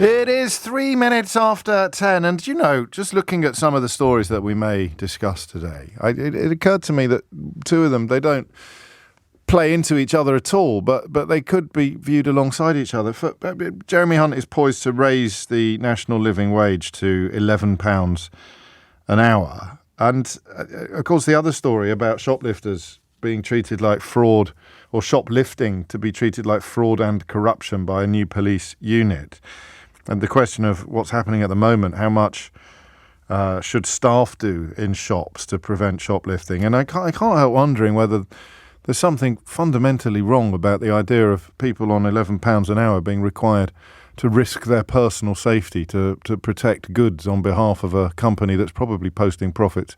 It is 3 minutes after 10, and just looking at some of the stories that we may discuss today, it occurred to me that two of them, they don't play into each other at all, but they could be viewed alongside each other. Jeremy Hunt is poised to raise the national living wage to £11 an hour. And, of course, the other story about shoplifters being treated like fraud, or shoplifting to be treated like fraud and corruption by a new police unit. And the question of what's happening at the moment, how much should staff do in shops to prevent shoplifting? And I can't help wondering whether there's something fundamentally wrong about the idea of people on £11 an hour being required to risk their personal safety to protect goods on behalf of a company that's probably posting profits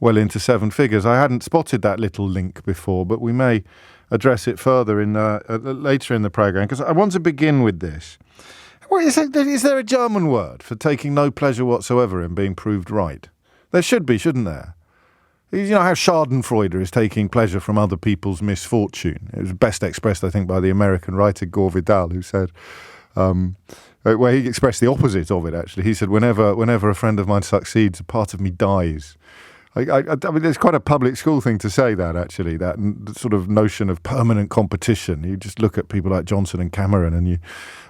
well into seven figures. I hadn't spotted that little link before, but we may address it further in later in the programme, because I want to begin with this. Is there a German word for taking no pleasure whatsoever in being proved right? There should be, shouldn't there? You know how Schadenfreude is taking pleasure from other people's misfortune. It was best expressed, I think, by the American writer Gore Vidal, who said, where he expressed the opposite of it, actually. He said, whenever a friend of mine succeeds, a part of me dies. I mean, it's quite a public school thing to say that, actually, that sort of notion of permanent competition. You just look at people like Johnson and Cameron and you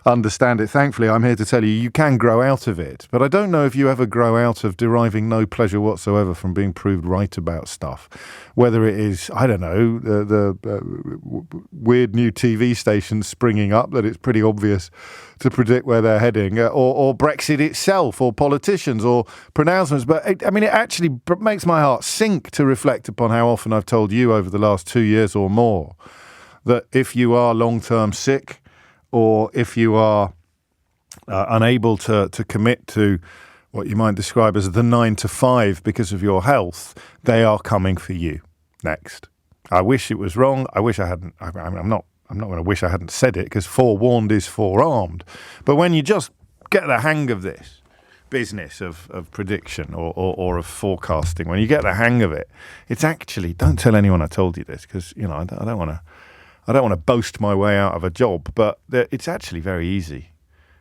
understand it. Thankfully, I'm here to tell you can grow out of it. But I don't know if you ever grow out of deriving no pleasure whatsoever from being proved right about stuff. Whether it is, I don't know, the weird new TV stations springing up that it's pretty obvious to predict where they're heading, or Brexit itself, or politicians, or pronouncements. But it actually makes my heart sink to reflect upon how often I've told you over the last 2 years or more that if you are long-term sick, or if you are unable to commit to what you might describe as the 9 to 5 because of your health, they are coming for you next. I wish it was wrong. I wish I hadn't. I'm not going to wish I hadn't said it, because forewarned is forearmed. But when you just get the hang of this business of prediction or of forecasting, when you get the hang of it, it's actually, don't tell anyone I told you this, because I don't want to boast my way out of a job, but it's actually very easy.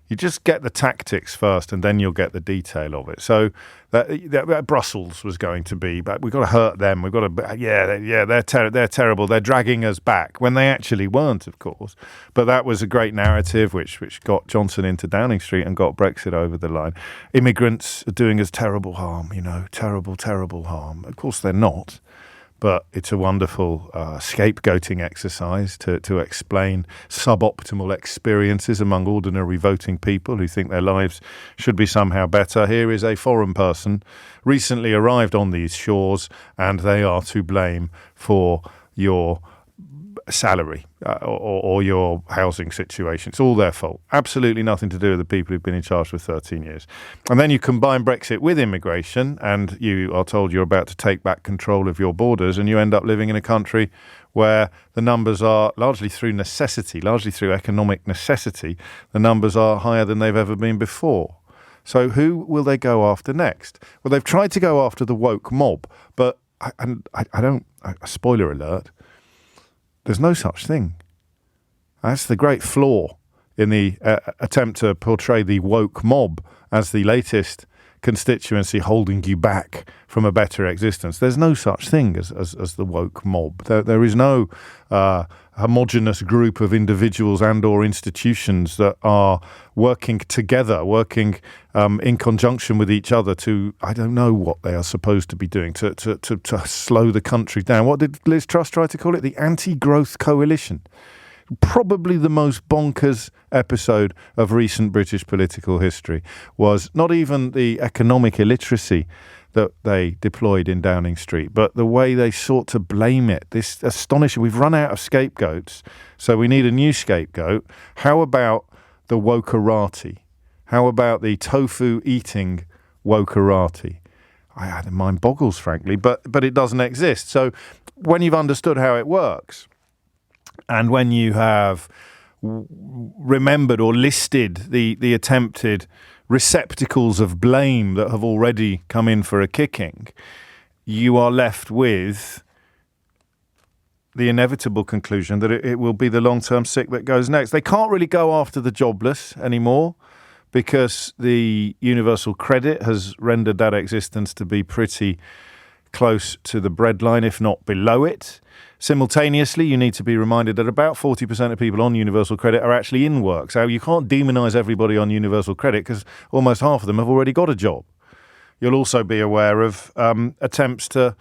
You just get the tactics first, and then you'll get the detail of it. So that Brussels was going to be, but we've got to hurt them. We've got to, they're terrible. They're dragging us back, when they actually weren't, of course. But that was a great narrative, which got Johnson into Downing Street and got Brexit over the line. Immigrants are doing us terrible harm, terrible, terrible harm. Of course, they're not. But it's a wonderful scapegoating exercise to explain suboptimal experiences among ordinary voting people who think their lives should be somehow better. Here is a foreign person recently arrived on these shores, and they are to blame for your salary or your housing situation. It's all their fault. Absolutely nothing to do with the people who've been in charge for 13 years. And then you combine Brexit with immigration, and you are told you're about to take back control of your borders, and you end up living in a country where the numbers are largely through necessity, largely through economic necessity, the numbers are higher than they've ever been before. So who will they go after next? Well, they've tried to go after the woke mob, but spoiler alert, there's no such thing. That's the great flaw in the attempt to portray the woke mob as the latest constituency holding you back from a better existence. There's no such thing as the woke mob. There is no homogenous group of individuals and or institutions that are working together, working in conjunction with each other to, I don't know what they are supposed to be doing, to slow the country down. What did Liz Truss try to call it? The anti-growth coalition. Probably the most bonkers episode of recent British political history was not even the economic illiteracy that they deployed in Downing Street, but the way they sought to blame it. This astonishing. We've run out of scapegoats, so we need a new scapegoat. How about the wokerati? How about the tofu-eating wokerati? The mind boggles, frankly, but it doesn't exist. So when you've understood how it works, and when you have remembered or listed the attempted receptacles of blame that have already come in for a kicking, you are left with the inevitable conclusion that it will be the long-term sick that goes next. They can't really go after the jobless anymore because the universal credit has rendered that existence to be pretty close to the breadline, if not below it. Simultaneously, you need to be reminded that about 40% of people on universal credit are actually in work. So you can't demonise everybody on universal credit because almost half of them have already got a job. You'll also be aware of attempts to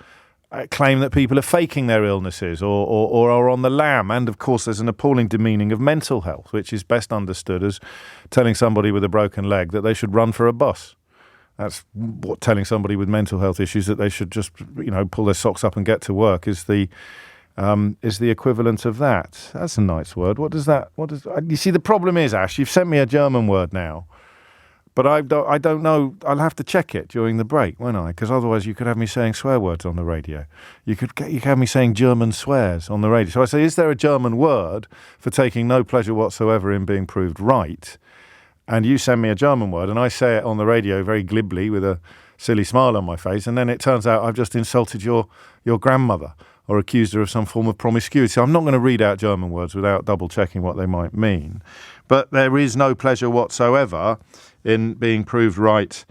claim that people are faking their illnesses or are on the lam. And, of course, there's an appalling demeaning of mental health, which is best understood as telling somebody with a broken leg that they should run for a bus. That's what telling somebody with mental health issues that they should just, pull their socks up and get to work is the equivalent of that. That's a nice word. You see, the problem is, Ash, you've sent me a German word now, but I don't know. I'll have to check it during the break, won't I? Because otherwise you could have me saying swear words on the radio. You could have me saying German swears on the radio. So I say, is there a German word for taking no pleasure whatsoever in being proved right? And you send me a German word, and I say it on the radio very glibly with a silly smile on my face, and then it turns out I've just insulted your grandmother or accused her of some form of promiscuity. So I'm not going to read out German words without double-checking what they might mean. But there is no pleasure whatsoever in being proved right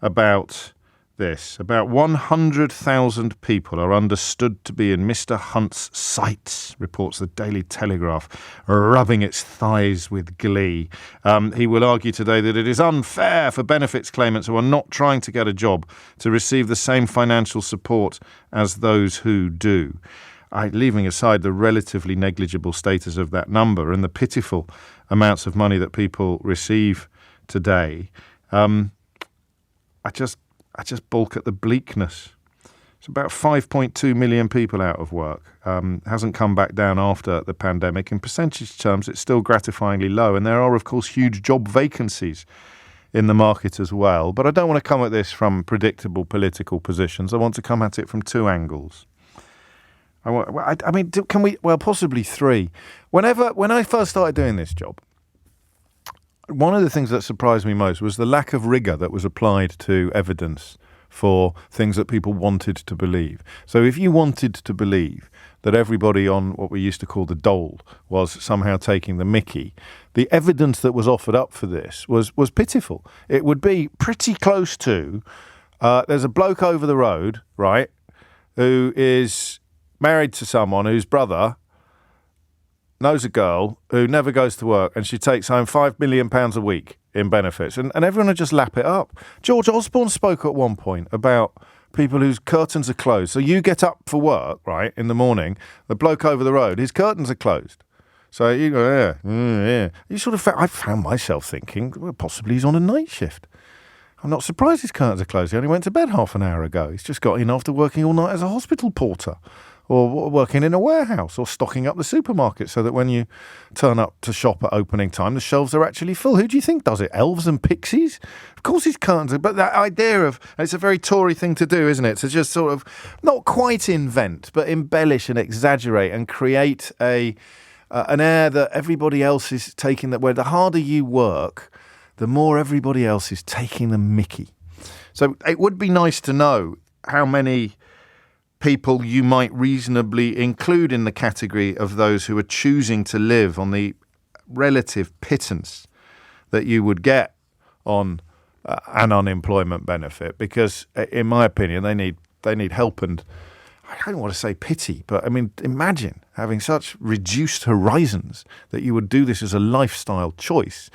about this. About 100,000 people are understood to be in Mr. Hunt's sights, reports the Daily Telegraph, rubbing its thighs with glee. He will argue today that it is unfair for benefits claimants who are not trying to get a job to receive the same financial support as those who do. Leaving aside the relatively negligible status of that number and the pitiful amounts of money that people receive today, I just balk at the bleakness. It's about 5.2 million people out of work. Hasn't come back down after the pandemic. In percentage terms, it's still gratifyingly low. And there are, of course, huge job vacancies in the market as well. But I don't want to come at this from predictable political positions. I want to come at it from two angles. Can we? Well, possibly three. When I first started doing this job, one of the things that surprised me most was the lack of rigour that was applied to evidence for things that people wanted to believe. So if you wanted to believe that everybody on what we used to call the dole was somehow taking the mickey, the evidence that was offered up for this was pitiful. It would be pretty close to, there's a bloke over the road, right, who is married to someone whose brother knows a girl who never goes to work and she takes home £5 million a week in benefits. And everyone would just lap it up. George Osborne spoke at one point about people whose curtains are closed. So you get up for work, right, in the morning, the bloke over the road, his curtains are closed. So you go, yeah. You sort of, I found myself thinking, well, possibly he's on a night shift. I'm not surprised his curtains are closed. He only went to bed half an hour ago. He's just got in after working all night as a hospital porter, or working in a warehouse, or stocking up the supermarket so that when you turn up to shop at opening time, the shelves are actually full. Who do you think does it? Elves and pixies? Of course his curtains are, but that idea of, it's a very Tory thing to do, isn't it? To just sort of, not quite invent, but embellish and exaggerate and create an air that everybody else is taking, that where the harder you work, the more everybody else is taking the mickey. So it would be nice to know how many people you might reasonably include in the category of those who are choosing to live on the relative pittance that you would get on an unemployment benefit, because in my opinion they need help, and I don't want to say pity, but I mean, imagine having such reduced horizons that you would do this as a lifestyle choice.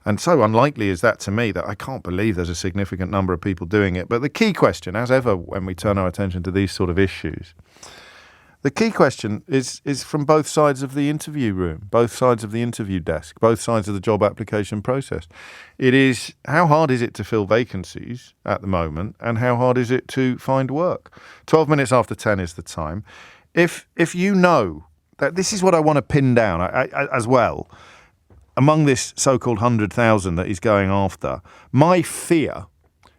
And so unlikely is that to me that I can't believe there's a significant number of people doing it. But the key question, as ever when we turn our attention to these sort of issues, the key question is from both sides of the interview room, both sides of the interview desk, both sides of the job application process. It is, how hard is it to fill vacancies at the moment, and how hard is it to find work? 12 minutes after 10 is the time. If you know that, this is what I want to pin down as well. Among this so-called 100,000 that he's going after, my fear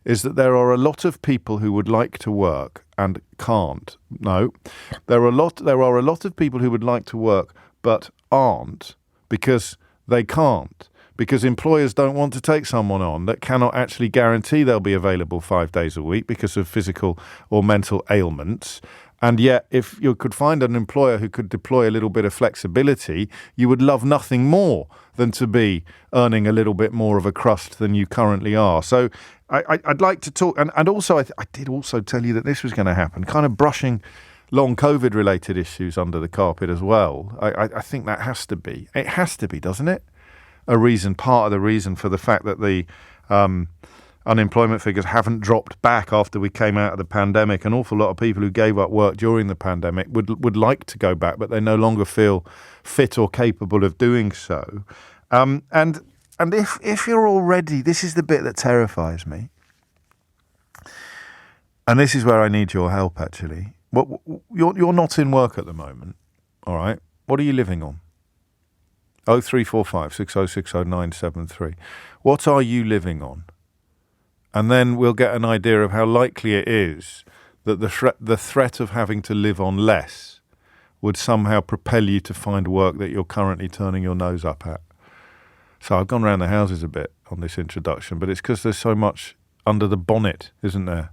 is that there are a lot of people who would like to work and can't. No, there are a lot of people who would like to work but aren't because they can't. Because employers don't want to take someone on that cannot actually guarantee they'll be available 5 days a week because of physical or mental ailments. And yet, if you could find an employer who could deploy a little bit of flexibility, you would love nothing more than to be earning a little bit more of a crust than you currently are. So I'd like to talk, and also I did also tell you that this was going to happen, kind of brushing long COVID-related issues under the carpet as well. I think that has to be. It has to be, doesn't it? Part of the reason for the fact that the unemployment figures haven't dropped back after we came out of the pandemic. An awful lot of people who gave up work during the pandemic would like to go back, but they no longer feel fit or capable of doing so. And if you're already, this is the bit that terrifies me, and this is where I need your help actually. You're not in work at the moment, all right? What are you living on? 0345 6060 973. What are you living on? And then we'll get an idea of how likely it is that the threat of having to live on less would somehow propel you to find work that you're currently turning your nose up at. So I've gone around the houses a bit on this introduction, but it's because there's so much under the bonnet, isn't there,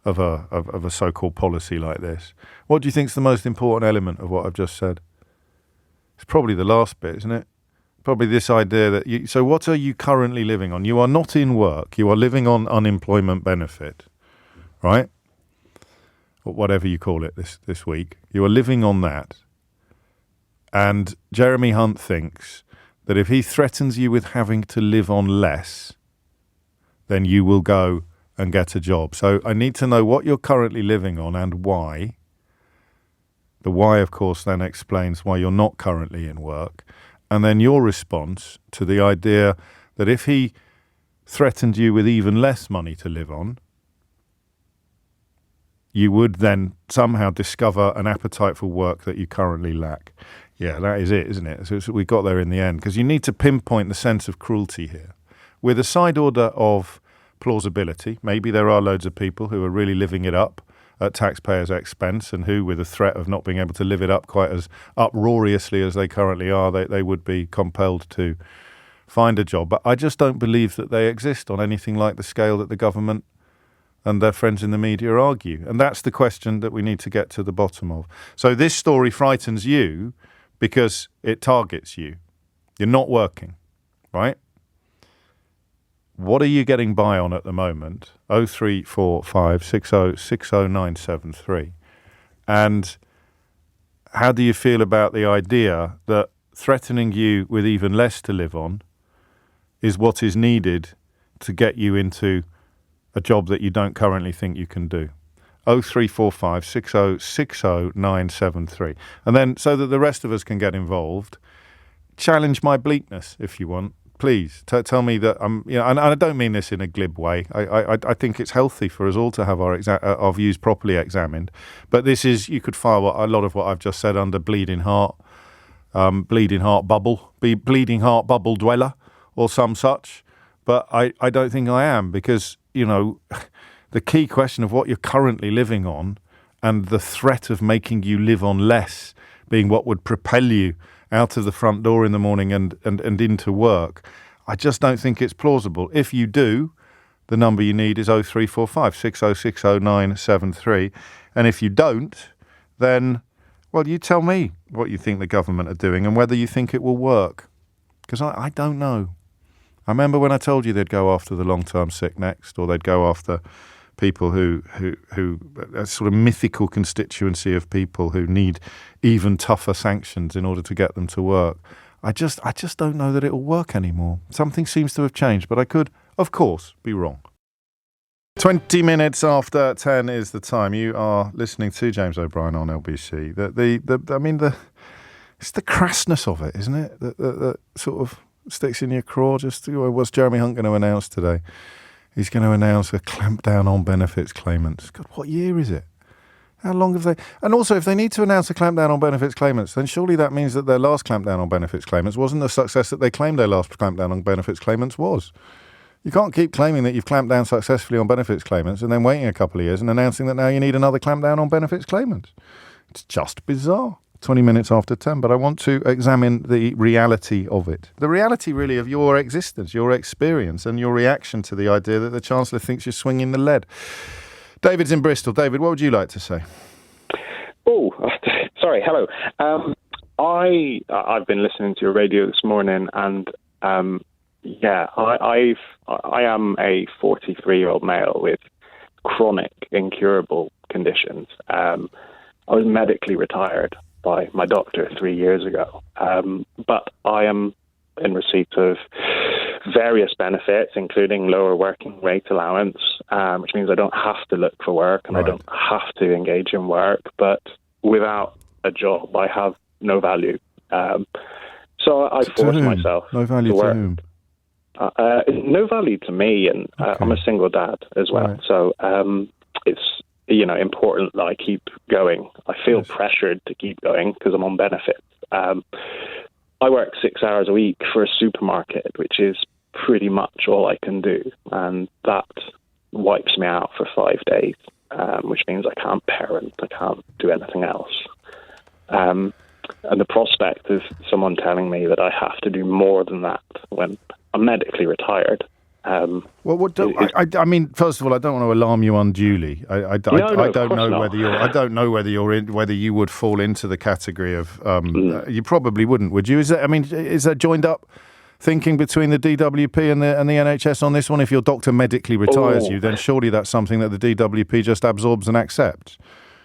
of a so-called policy like this. What do you think is the most important element of what I've just said? It's probably the last bit, isn't it? Probably this idea that so what are you currently living on? You are not in work. You are living on unemployment benefit, right? Or whatever you call it this week. You are living on that. And Jeremy Hunt thinks that if he threatens you with having to live on less, then you will go and get a job. So I need to know what you're currently living on and why. The why, of course, then explains why you're not currently in work. And then your response to the idea that if he threatened you with even less money to live on, you would then somehow discover an appetite for work that you currently lack. Yeah, that is it, isn't it? So we got there in the end, because you need to pinpoint the sense of cruelty here. With a side order of plausibility, maybe there are loads of people who are really living it up at taxpayers' expense, and who, with the threat of not being able to live it up quite as uproariously as they currently are, they would be compelled to find a job. But I just don't believe that they exist on anything like the scale that the government and their friends in the media argue. And that's the question that we need to get to the bottom of. So this story frightens you because it targets you. You're not working, right? What are you getting by on at the moment? 0345 6060 973. And how do you feel about the idea that threatening you with even less to live on is what is needed to get you into a job that you don't currently think you can do? 0345 6060 973. And then, so that the rest of us can get involved, challenge my bleakness if you want. Please tell me that I'm, and I don't mean this in a glib way. I think it's healthy for us all to have our views properly examined. But this is, you could file a lot of what I've just said under bleeding heart bubble dweller or some such. But I don't think I am, because the key question of what you're currently living on and the threat of making you live on less being what would propel you out of the front door in the morning and into work, I just don't think it's plausible. If you do, the number you need is 0345 6060 973. And if you don't, then, well, you tell me what you think the government are doing and whether you think it will work. Because I don't know. I remember when I told you they'd go after the long-term sick next, or they'd go after people who a sort of mythical constituency of people who need even tougher sanctions in order to get them to work. I just don't know that it will work anymore. Something seems to have changed, but I could, of course, be wrong. 20 minutes after 10 is the time. You are listening to James O'Brien on LBC. It's the crassness of it, isn't it? That sort of sticks in your craw. Just what's Jeremy Hunt going to announce today? He's going to announce a clampdown on benefits claimants. God, what year is it? How long have they... And also, if they need to announce a clampdown on benefits claimants, then surely that means that their last clampdown on benefits claimants wasn't the success that they claimed their last clampdown on benefits claimants was. You can't keep claiming that you've clamped down successfully on benefits claimants and then waiting a couple of years and announcing that now you need another clampdown on benefits claimants. It's just bizarre. 20 minutes after 10, but I want to examine the reality of it. The reality, really, of your existence, your experience, and your reaction to the idea that the Chancellor thinks you're swinging the lead. David's in Bristol. David, what would you like to say? Oh, sorry. Hello. I've been listening to your radio this morning, and I am a 43-year-old male with chronic, incurable conditions. I was medically retired by my doctor 3 years ago, but I am in receipt of various benefits, including lower working rate allowance, which means I don't have to look for work and I don't have to engage in work. But without a job, I have no value. So I force myself no value to work. To whom? No value to me, and I'm a single dad as well. Right. So it's important that I keep going. I feel pressured to keep going because I'm on benefits. I work 6 hours a week for a supermarket, which is pretty much all I can do, and that wipes me out for 5 days, which means I can't parent, I can't do anything else. And the prospect of someone telling me that I have to do more than that when I'm medically retired. I mean, first of all, I don't want to alarm you unduly. I don't know whether you would fall into the category of. You probably wouldn't, would you? Is there joined up thinking between the DWP and the NHS on this one? If your doctor medically retires you, then surely that's something that the DWP just absorbs and accepts.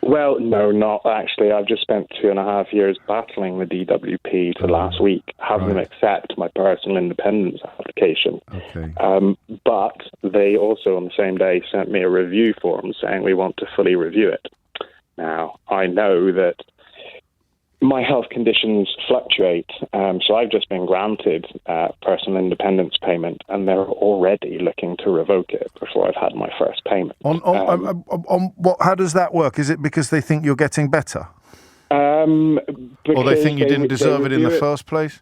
Well, no, not actually. I've just spent 2.5 years battling the DWP to last week, having them accept my personal independence application. Okay. But they also, on the same day, sent me a review form saying we want to fully review it. Now, I know that my health conditions fluctuate, so I've just been granted personal independence payment, and they're already looking to revoke it before I've had my first payment. How does that work? Is it because they think you're getting better? Or they think you didn't deserve it in the first place?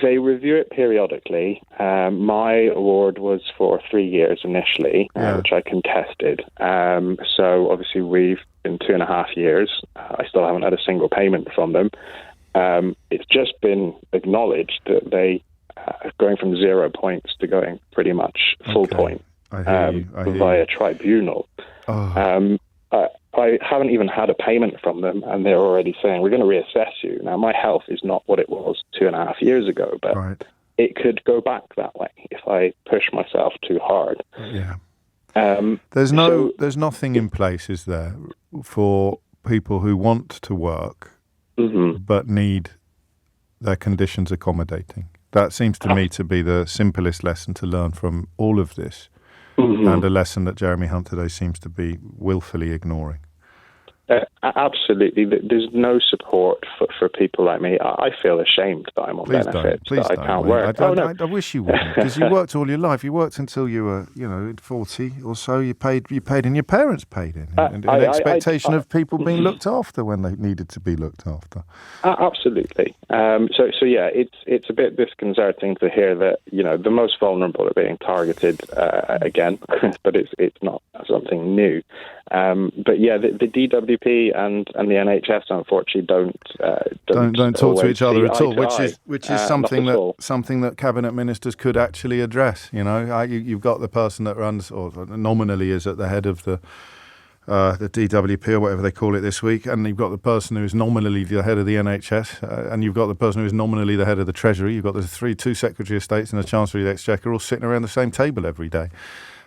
They review it periodically. My award was for 3 years initially, which I contested. So obviously we've been 2.5 years. I still haven't had a single payment from them. It's just been acknowledged that they are going from 0 points to going pretty much full point via tribunal. I haven't even had a payment from them, and they're already saying, we're going to reassess you. Now, my health is not what it was 2.5 years ago, but it could go back that way if I push myself too hard. Yeah. There's nothing in place, is there, for people who want to work but need their conditions accommodating? That seems to me to be the simplest lesson to learn from all of this. And a lesson that Jeremy Hunt today seems to be willfully ignoring. Absolutely. There's no support for people like me. I feel ashamed that I'm on benefits, that I can't work. I wish you wouldn't, because you worked all your life. You worked until you were, 40 or so. You paid and your parents paid in expectation of people being looked after when they needed to be looked after. Absolutely. So yeah, it's a bit disconcerting to hear that, the most vulnerable are being targeted again, but it's not something new. But yeah, the DWP and the NHS unfortunately don't talk to each other at all, which is something that cabinet ministers could actually address. You've got the person that runs or nominally is at the head of the DWP or whatever they call it this week, and you've got the person who is nominally the head of the NHS, and you've got the person who is nominally the head of the Treasury. You've got the two Secretary of States and the Chancellor of the Exchequer all sitting around the same table every day.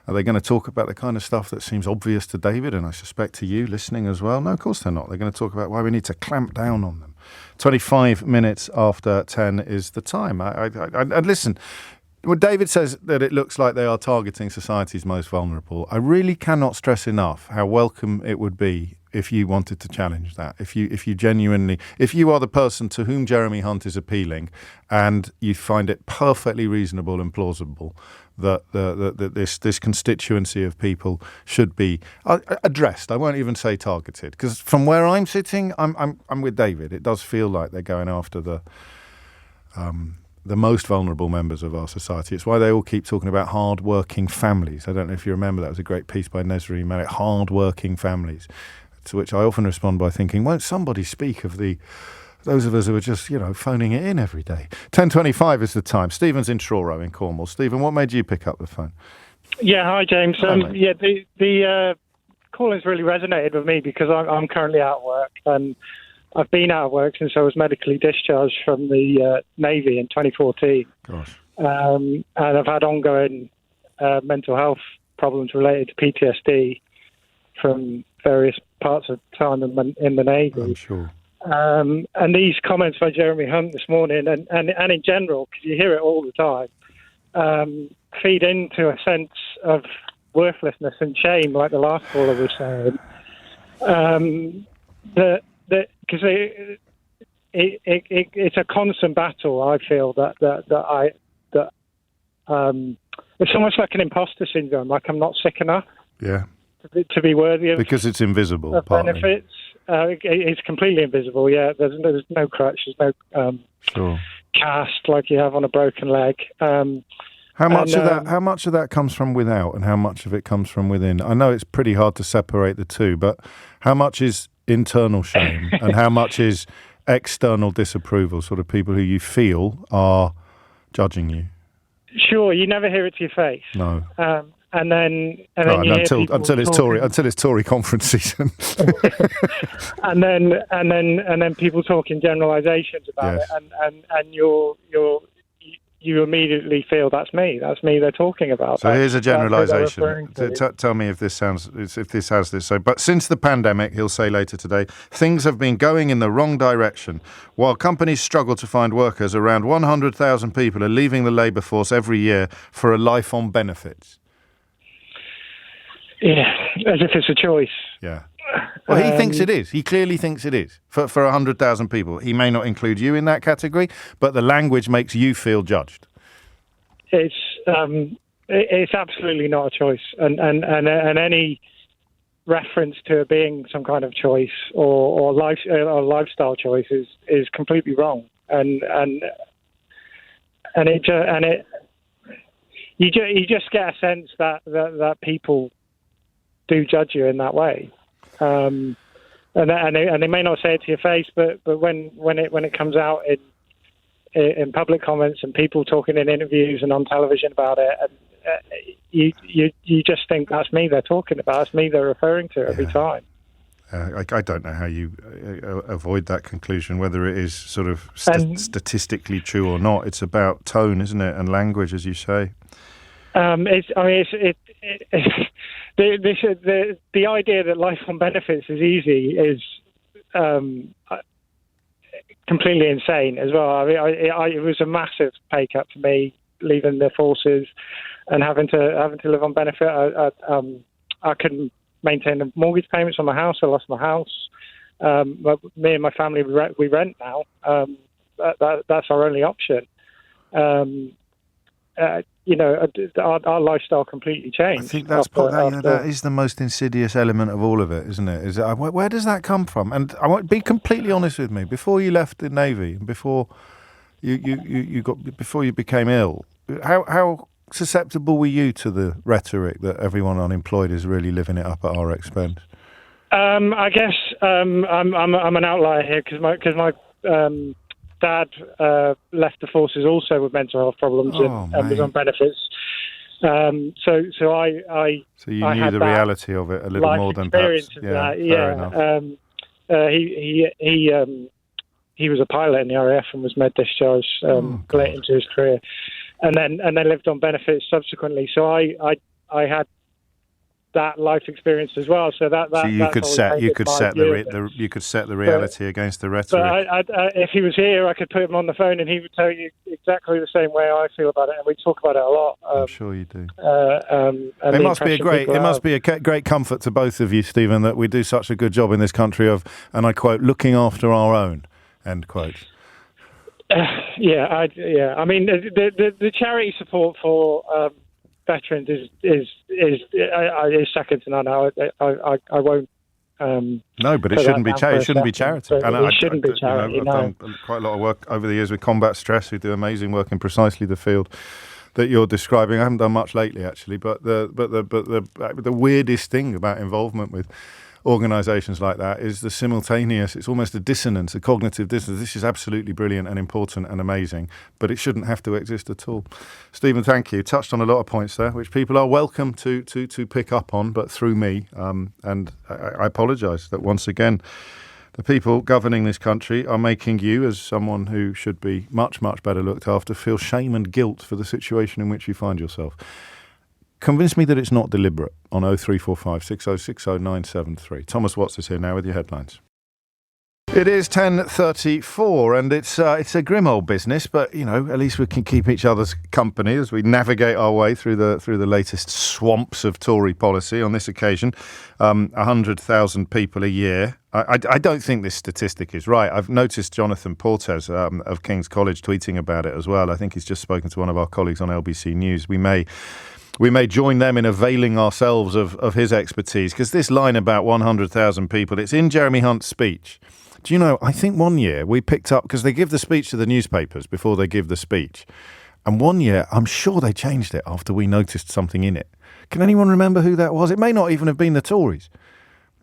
Are they going to talk about the kind of stuff that seems obvious to David, and I suspect to you listening as well? No, of course they're not. They're going to talk about why we need to clamp down on them. 25 minutes after 10 is the time. And listen, when David says that it looks like they are targeting society's most vulnerable, I really cannot stress enough how welcome it would be if you wanted to challenge that. If you are the person to whom Jeremy Hunt is appealing and you find it perfectly reasonable and plausible that this constituency of people should be addressed. I won't even say targeted, because from where I'm sitting, I'm with David. It does feel like they're going after the most vulnerable members of our society. It's why they all keep talking about hard-working families. I don't know if you remember, that was a great piece by Nesri Malik, hard-working families, to which I often respond by thinking, won't somebody speak of those of us who are just, phoning it in every day? 10:25 is the time. Stephen's in Truro in Cornwall. Stephen, what made you pick up the phone? Yeah, hi, James. Hi, the calling's really resonated with me because I'm currently out of work, and I've been out of work since I was medically discharged from the Navy in 2014. Gosh. And I've had ongoing mental health problems related to PTSD from various parts of time in the Navy. I'm sure. And these comments by Jeremy Hunt this morning, and in general, because you hear it all the time, feed into a sense of worthlessness and shame, like the last caller was saying. Because it's a constant battle. I feel that it's almost like an imposter syndrome. Like I'm not sick enough. Yeah. To be worthy of because it's invisible. Of benefits. It's completely invisible. Yeah. There's no crutch. There's no sure. cast like you have on a broken leg. How much of that comes from without, and how much of it comes from within? I know it's pretty hard to separate the two, but how much is internal shame and how much is external disapproval? Sort of people who you feel are judging you. Sure, you never hear it to your face. No. And then until it's Tory conference season. and then people talk in generalisations about yes. it, and you immediately feel that's me they're talking about. So here's a generalisation. Tell me if this has this. So, but since the pandemic, he'll say later today, things have been going in the wrong direction. While companies struggle to find workers, around 100,000 people are leaving the labour force every year for a life on benefits. Yeah, as if it's a choice. Yeah. Well, he thinks it is. He clearly thinks it is for 100,000 people. He may not include you in that category, but the language makes you feel judged. It's absolutely not a choice, and any reference to it being some kind of choice or lifestyle choice is completely wrong, and you just get a sense that people do judge you in that way, and they may not say it to your face, but when it comes out in public comments and people talking in interviews and on television about it, and you just think that's me they're talking about, it's me they're referring to every time. I don't know how you avoid that conclusion, whether it is sort of statistically true or not. It's about tone, isn't it, and language, as you say. The idea that life on benefits is easy is completely insane as well. I mean, it was a massive pay cut for me leaving the forces and having to live on benefit. I couldn't maintain the mortgage payments on my house. I lost my house. Me and my family we rent now. That's our only option. Our lifestyle completely changed. I think that is the most insidious element of all of it, isn't it? Where does that come from? And I want to be completely honest with me. Before you left the Navy, and before you became ill, how susceptible were you to the rhetoric that everyone unemployed is really living it up at our expense? I guess I'm an outlier here because my dad left the forces also with mental health problems and was on benefits. So you knew the reality of it a little more than perhaps. He was a pilot in the RAF and was med discharged late into his career, and then lived on benefits subsequently. So I had that life experience as well. So you could set the reality against the rhetoric. But if he was here, I could put him on the phone and he would tell you exactly the same way I feel about it, and we talk about it a lot. I'm sure you do. It must be a great comfort to both of you, Stephen, that we do such a good job in this country of, and I quote, looking after our own. End quote. I mean, the charity support for veterans is second to none. I won't. No, but it shouldn't be charity. It shouldn't be charity. It shouldn't be charity. I've done quite a lot of work over the years with Combat Stress, who do amazing work in precisely the field that you're describing. I haven't done much lately, actually, but the weirdest thing about involvement with organisations like that is the simultaneous, it's almost a dissonance, a cognitive dissonance. This is absolutely brilliant and important and amazing, but it shouldn't have to exist at all. Stephen, thank you. Touched on a lot of points there, which people are welcome to pick up on, but through me. And I apologise that once again, the people governing this country are making you, as someone who should be much, much better looked after, feel shame and guilt for the situation in which you find yourself. Convince me that it's not deliberate on 0345 6060 973. Thomas Watts is here now with your headlines. It is 10:34 and it's a grim old business, but at least we can keep each other's company as we navigate our way through the latest swamps of Tory policy. On this occasion, 100,000 people a year. I don't think this statistic is right. I've noticed Jonathan Portes of King's College tweeting about it as well. I think he's just spoken to one of our colleagues on LBC News. We may join them in availing ourselves of his expertise, because this line about 100,000 people, it's in Jeremy Hunt's speech. Do you know, I think one year we picked up, because they give the speech to the newspapers before they give the speech, and one year I'm sure they changed it after we noticed something in it. Can anyone remember who that was? It may not even have been the Tories.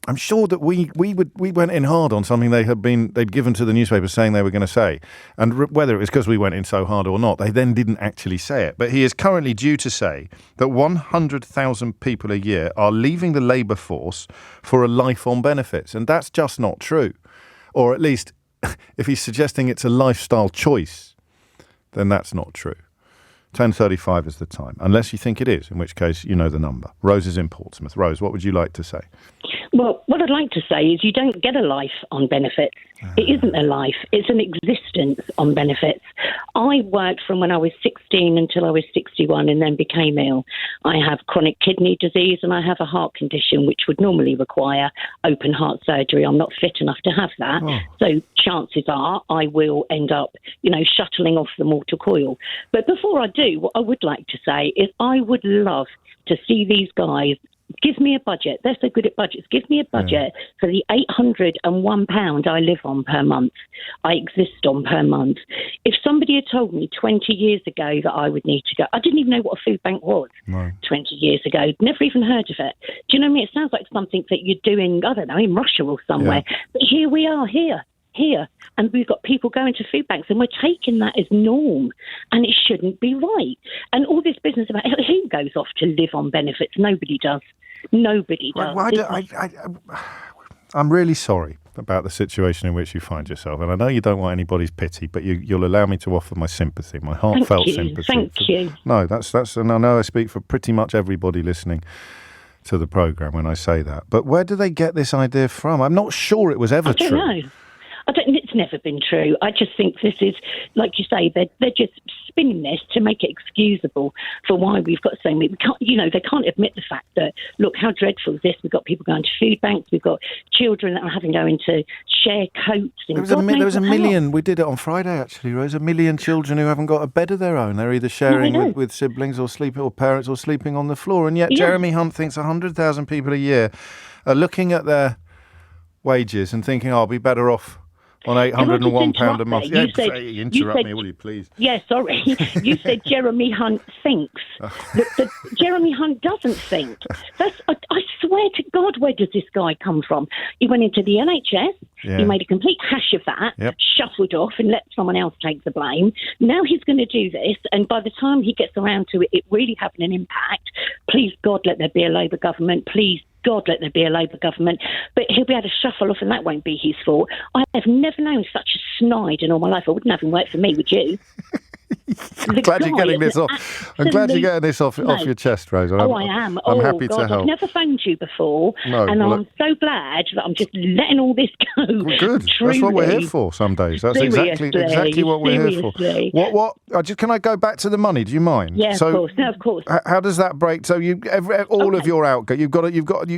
I'm sure that we went in hard on something they'd given to the newspaper saying they were going to say, and whether it was because we went in so hard or not, they then didn't actually say it. But he is currently due to say that 100,000 people a year are leaving the labour force for a life on benefits, and that's just not true. Or at least, if he's suggesting it's a lifestyle choice, then that's not true. 10:35 is the time, unless you think it is, in which case you know the number. Rose is in Portsmouth. Rose, what would you like to say? Well, what I'd like to say is you don't get a life on benefits. It isn't a life. It's an existence on benefits. I worked from when I was 16 until I was 61 and then became ill. I have chronic kidney disease and I have a heart condition which would normally require open heart surgery. I'm not fit enough to have that. Oh. So chances are I will end up, shuttling off the mortal coil. But before I do, what I would like to say is I would love to see these guys give me a budget. They're so good at budgets. Give me a budget for the £801 I live on per month, I exist on per month. If somebody had told me 20 years ago that I would need to go, I didn't even know what a food bank was 20 years ago. Never even heard of it. Do you know what I mean? It sounds like something that you're doing, I don't know, in Russia or somewhere. Yeah. But here we are, here. And we've got people going to food banks and we're taking that as norm, and it shouldn't be right. And all this business about who goes off to live on benefits, nobody does. I'm really sorry about the situation in which you find yourself, and I know you don't want anybody's pity, but you'll allow me to offer my sympathy, my heartfelt sympathy. Thank you. No, that's, and I know I speak for pretty much everybody listening to the programme when I say that. But where do they get this idea from? I'm not sure it was ever true. I don't know. It's never been true. I just think this is, like you say, they're just spinning this to make it excusable for why we've got so many. We can't, they can't admit the fact that, look, how dreadful is this? We've got people going to food banks. We've got children that are having going to share coats. There was a million. We did it on Friday, actually. There was a million children who haven't got a bed of their own. They're either sharing with siblings or parents or sleeping on the floor. And yet Jeremy Hunt thinks 100,000 people a year are looking at their wages and thinking, I'll be better off on £801 a month. Interrupt me, will you, please? Yeah, sorry. You said Jeremy Hunt thinks. Jeremy Hunt doesn't think. I swear to God, where does this guy come from? He went into the NHS. Yeah. He made a complete hash of that, shuffled off and let someone else take the blame. Now he's going to do this, and by the time he gets around to it really having an impact, please, God, let there be a Labour government. Please, God, let there be a Labour government. But he'll be able to shuffle off and that won't be his fault. I have never known such a snide in all my life. I wouldn't have him work for me, would you? I'm glad you're getting this off. I'm glad you're getting this off your chest, Rose. I am. I'm happy to help. I've never phoned you before, I'm so glad that I'm just letting all this go. Well, good. Truly. That's what we're here for. Some days. That's exactly what we're here for. What? Can I go back to the money? Do you mind? Yeah, of course. No, of course. How does that break? So all of your outgo, you've got.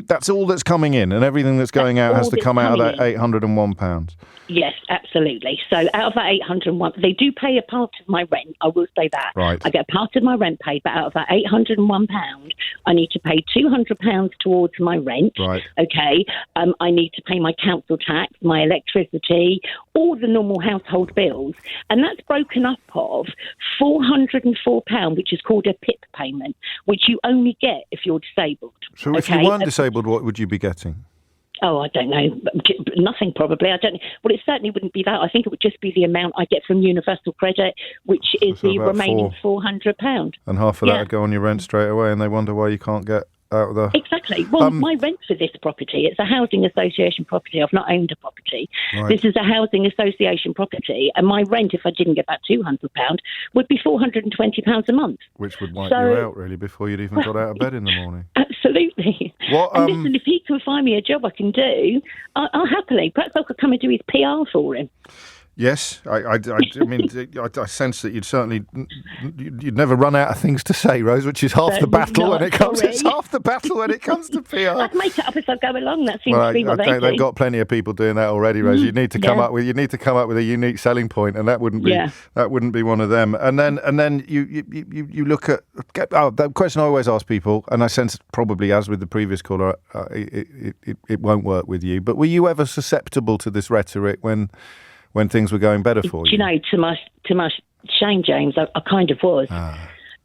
That's all that's coming in, and everything that's going out has to come out of that £801. Yes, absolutely. So out of that 801, they do pay a part of my rent. I will say that. Right. I get a part of my rent paid, but out of that £801, I need to pay £200 towards my rent. Right. Okay. I need to pay my council tax, my electricity, all the normal household bills, and that's broken up of £404, which is called a PIP payment, which you only get if you're disabled. So if you weren't disabled, what would you be getting? Oh, I don't know. Nothing, probably. I don't know. Well, it certainly wouldn't be that. I think it would just be the amount I get from Universal Credit, which is So the about remaining £400. And half of that would go on your rent straight away, and they wonder why you can't get out of the... Exactly. Well, my rent for this property, it's a housing association property. I've not owned a property. Right. This is a housing association property, and my rent, if I didn't get that £200, would be £420 a month. Which would wipe you out, really, before you'd even got out of bed in the morning. Absolutely. And listen, if he can find me a job I can do, I'll happily. Perhaps I could come and do his PR for him. Yes, I mean, I sense that you'd never run out of things to say, Rose, which is half the battle when it comes. It's half the battle when it comes to PR. I'd make it up as I go along. That seems to be what they do. They've got plenty of people doing that already, Rose. You need to come up with a unique selling point, and that wouldn't be one of them. And then you look at the question I always ask people, and I sense probably as with the previous caller, it won't work with you. But were you ever susceptible to this rhetoric when things were going better for you? Do you know, to my shame, James, I kind of was.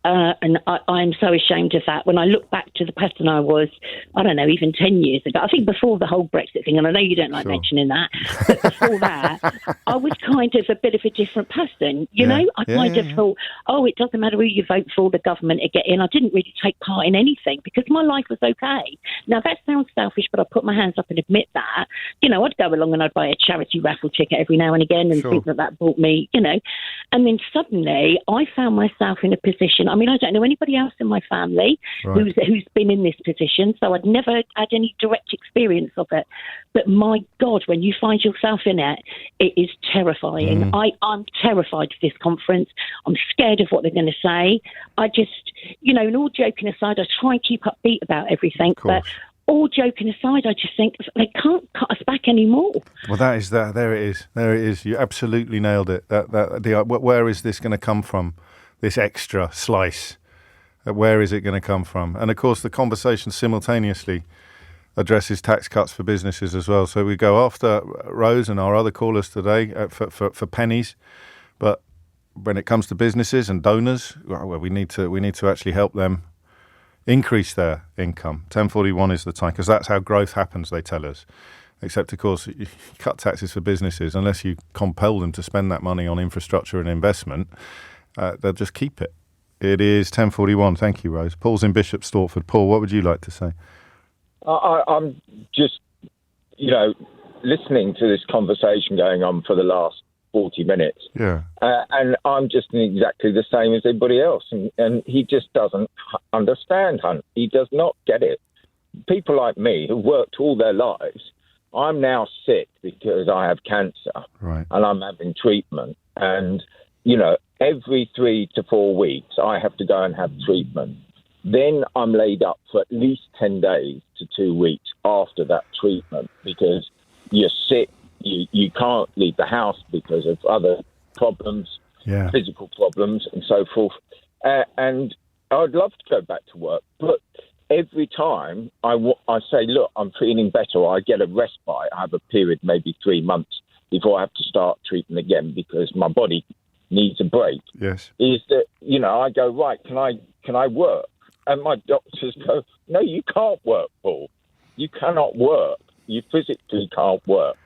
And I'm so ashamed of that. When I look back to the person I was, I don't know, even 10 years ago, I think before the whole Brexit thing, and I know you don't like mentioning that, but before that, I was kind of a bit of a different person. You know, I kind of thought, it doesn't matter who you vote for, the government to get in. I didn't really take part in anything because my life was okay. Now, that sounds selfish, but I put my hands up and admit that. You know, I'd go along and I'd buy a charity raffle ticket every now and again and think that brought me, you know. And then suddenly I found myself in a position. I mean, I don't know anybody else in my family who's been in this position, so I'd never had any direct experience of it. But my God, when you find yourself in it, it is terrifying. I'm terrified of this conference. I'm scared of what they're going to say. I just, you know, and all joking aside, I try and keep upbeat about everything, but all joking aside, I just think they can't cut us back anymore. Well, that is that. There it is. There it is. You absolutely nailed it. Where is this going to come from? This extra slice. Where is it going to come from? And of course, the conversation simultaneously addresses tax cuts for businesses as well. So we go after Rose and our other callers today for pennies, but when it comes to businesses and donors, well, we need to actually help them increase their income. 1041 is the time, because that's how growth happens, they tell us. Except, of course, you cut taxes for businesses unless you compel them to spend that money on infrastructure and investment. They'll just keep it. It is 10:41. Thank you, Rose. Paul's in Bishop Stortford. Paul, what would you like to say? I'm just, listening to this conversation going on for the last 40 minutes. Yeah. And I'm just exactly the same as everybody else. And he just doesn't understand, Hunt. He does not get it. People like me who've worked all their lives, I'm now sick because I have cancer. Right. And I'm having treatment. And, every 3 to 4 weeks, I have to go and have treatment. Then I'm laid up for at least 10 days to 2 weeks after that treatment because you're sick. You can't leave the house because of other problems, physical problems and so forth. And I'd love to go back to work, but every time I say, look, I'm feeling better, I get a respite. I have a period, maybe 3 months before I have to start treatment again because my body needs a break. Yes. Is that, I go, right, can I work? And my doctors go, no, you can't work, Paul. You cannot work. You physically can't work.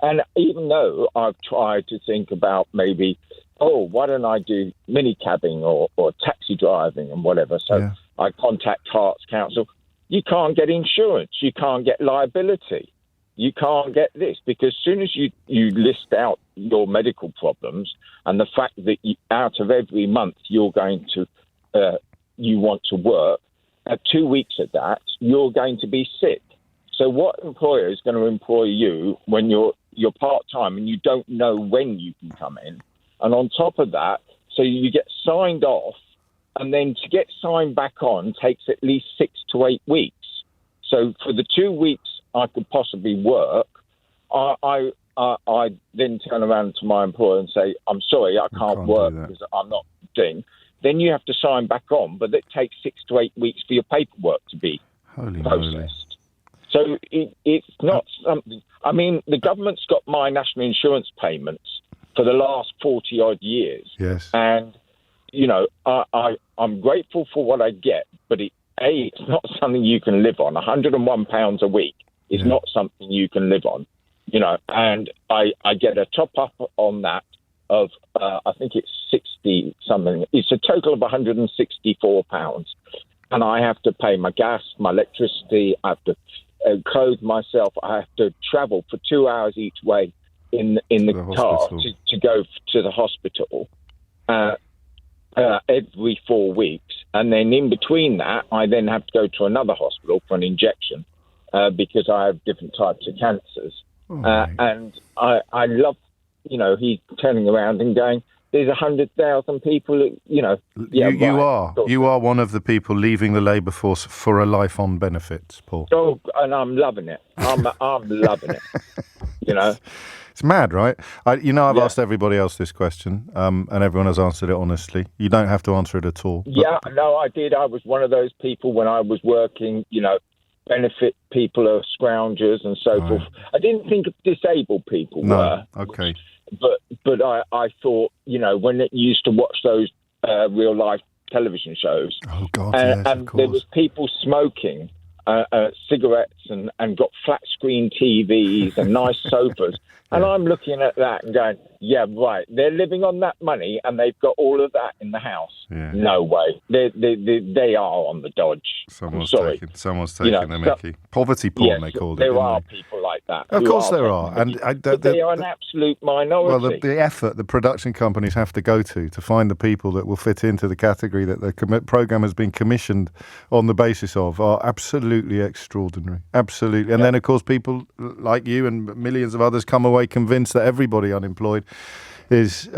And even though I've tried to think about maybe, why don't I do mini-cabbing or taxi driving and whatever. So I contact Hearts Council. You can't get insurance. You can't get liability. You can't get this because as soon as you list out your medical problems and the fact that out of every month you're going to, you want to work, 2 weeks of that, you're going to be sick. So what employer is going to employ you when you're part-time and you don't know when you can come in? And on top of that, so you get signed off, and then to get signed back on takes at least 6 to 8 weeks. So for the 2 weeks I could possibly work, I then turn around to my employer and say, I'm sorry, I can't work because I'm not doing. Then you have to sign back on, but it takes 6 to 8 weeks for your paperwork to be processed. So it's not something. I mean, the government's got my national insurance payments for the last 40-odd years. Yes. And, I'm grateful for what I get, but it's not something you can live on. £101 a week is not something you can live on, and I get a top up on that of, I think it's 60 something. It's a total of £164. And I have to pay my gas, my electricity, I have to clothe myself, I have to travel for 2 hours each way in the car to go to the hospital every 4 weeks. And then in between that, I then have to go to another hospital for an injection because I have different types of cancers. And I love, he's turning around and going, there's 100,000 people, You are one of the people leaving the labour force for a life on benefits, Paul. Oh, and I'm loving it. I'm loving it. It's mad, right? I've asked everybody else this question, and everyone has answered it honestly. You don't have to answer it at all. Yeah, no, I did. I was one of those people when I was working, benefit people are scroungers and so forth. I didn't think disabled people were. Okay. But I thought, when it used to watch those real life television shows, oh God, and there was people smoking cigarettes and got flat screen TVs and nice sofas. And I'm looking at that and going, yeah, right. They're living on that money and they've got all of that in the house. Yeah. No way. They are on the dodge. Someone's taking the mickey. Poverty porn, they called it. There are people like that. Of course there are. But they are an absolute minority. Well, the effort the production companies have to go to find the people that will fit into the category that the programme has been commissioned on the basis of are absolutely extraordinary. Absolutely. And then, of course, people like you and millions of others come away convinced that everybody unemployed is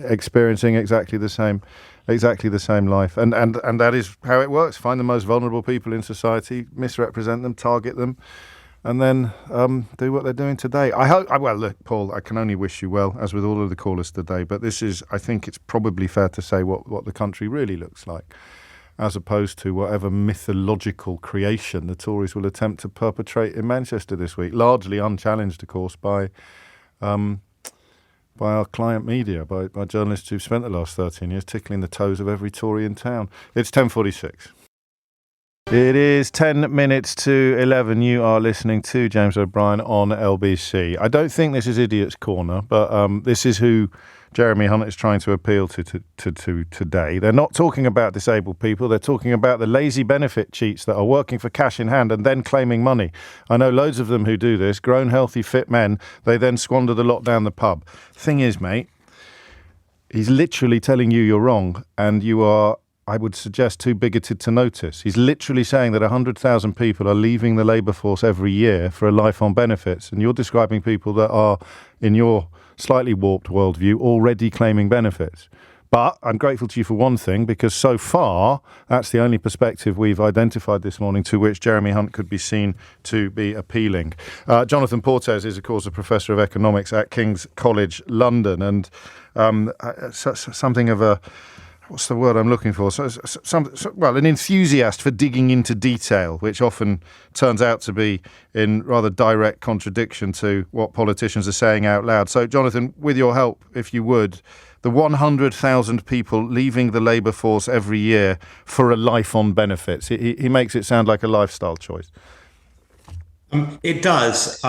experiencing exactly the same life, and that is how it works. Find the most vulnerable people in society, misrepresent them, target them, and then do what they're doing today. I hope. Well, look, Paul, I can only wish you well, as with all of the callers today. But I think it's probably fair to say what the country really looks like, as opposed to whatever mythological creation the Tories will attempt to perpetrate in Manchester this week, largely unchallenged, of course, by our client media, by journalists who've spent the last 13 years tickling the toes of every Tory in town. It's 10:46. It is 10 minutes to 11. You are listening to James O'Brien on LBC. I don't think this is Idiot's Corner, but this is who Jeremy Hunt is trying to appeal to today. They're not talking about disabled people. They're talking about the lazy benefit cheats that are working for cash in hand and then claiming money. I know loads of them who do this. Grown, healthy, fit men. They then squander the lot down the pub. Thing is, mate, he's literally telling you you're wrong, and you are, I would suggest, too bigoted to notice. He's literally saying that 100,000 people are leaving the labour force every year for a life on benefits, and you're describing people that are, in your slightly warped worldview, already claiming benefits. But I'm grateful to you for one thing, because so far that's the only perspective we've identified this morning to which Jeremy Hunt could be seen to be appealing. Jonathan Portes is, of course, a professor of economics at King's College London, and something of a, what's the word I'm looking for? An enthusiast for digging into detail, which often turns out to be in rather direct contradiction to what politicians are saying out loud. So, Jonathan, with your help, if you would, the 100,000 people leaving the labour force every year for a life on benefits, he makes it sound like a lifestyle choice. It does.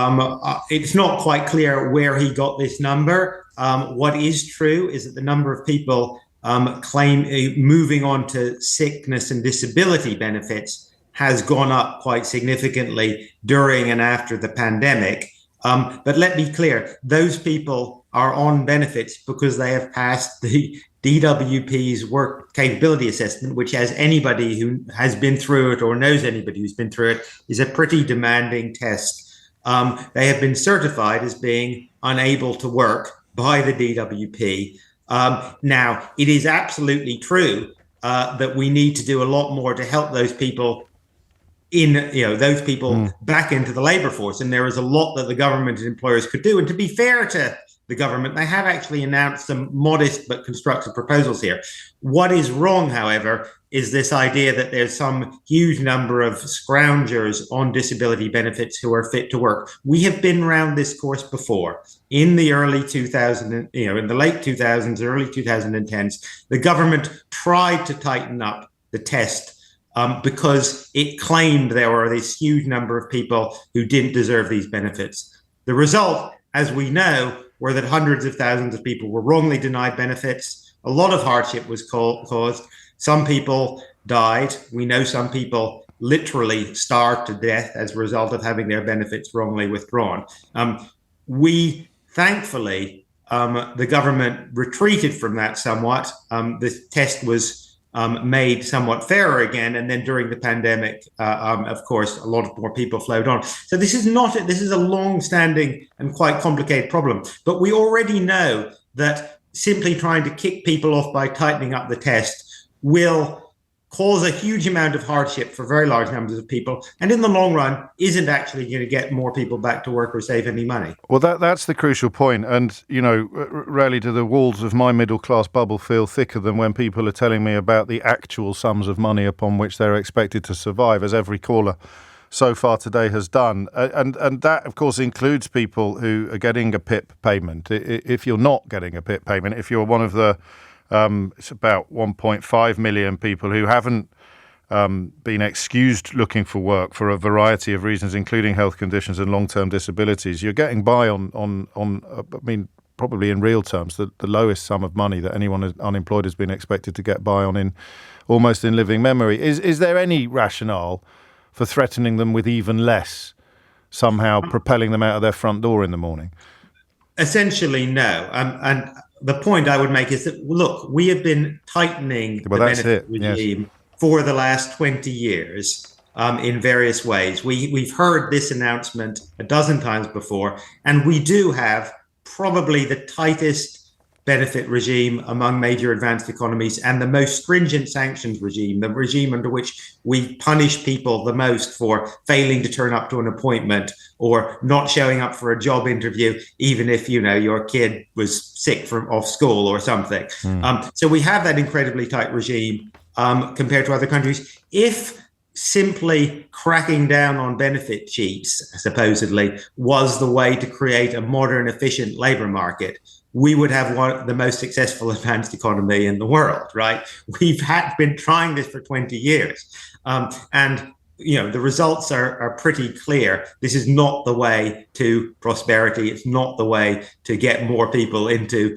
It's not quite clear where he got this number. What is true is that the number of people moving on to sickness and disability benefits has gone up quite significantly during and after the pandemic. But let me be clear, those people are on benefits because they have passed the DWP's work capability assessment, which, as anybody who has been through it or knows anybody who's been through it, is a pretty demanding test. They have been certified as being unable to work by the DWP. Now, it is absolutely true that we need to do a lot more to help those people back into the labour force. And there is a lot that the government and employers could do. And to be fair to the government, they have actually announced some modest but constructive proposals here. What is wrong, however, is this idea that there's some huge number of scroungers on disability benefits who are fit to work. We have been around this course before. In the early 2000s, in the late 2000s, early 2010s, the government tried to tighten up the test because it claimed there were this huge number of people who didn't deserve these benefits. The result, as we know, were that hundreds of thousands of people were wrongly denied benefits. A lot of hardship was caused. Some people died. We know some people literally starved to death as a result of having their benefits wrongly withdrawn. We thankfully, the government retreated from that somewhat. The test was made somewhat fairer again, and then during the pandemic, of course, a lot more people flowed on. So this is a long-standing and quite complicated problem. But we already know that simply trying to kick people off by tightening up the test will cause a huge amount of hardship for very large numbers of people, and in the long run isn't actually going to get more people back to work or save any money. Well, that's the crucial point. And, rarely do the walls of my middle-class bubble feel thicker than when people are telling me about the actual sums of money upon which they're expected to survive, as every caller so far today has done. And that, of course, includes people who are getting a PIP payment. If you're not getting a PIP payment, if you're one of the it's about 1.5 million people who haven't been excused looking for work for a variety of reasons, including health conditions and long-term disabilities. You're getting by on probably in real terms, the lowest sum of money that anyone unemployed has been expected to get by on almost in living memory. Is there any rationale for threatening them with even less, somehow propelling them out of their front door in the morning? Essentially, no. And the point I would make is that, look, we have been tightening the benefit regime for the last 20 years in various ways. We've heard this announcement a dozen times before, and we do have probably the tightest benefit regime among major advanced economies and the most stringent sanctions regime, the regime under which we punish people the most for failing to turn up to an appointment or not showing up for a job interview, even if, your kid was sick off school or something. So we have that incredibly tight regime compared to other countries. If simply cracking down on benefit cheats, supposedly, was the way to create a modern, efficient labor market, we would have the most successful advanced economy in the world, right? We've been trying this for 20 years. And the results are pretty clear. This is not the way to prosperity. It's not the way to get more people into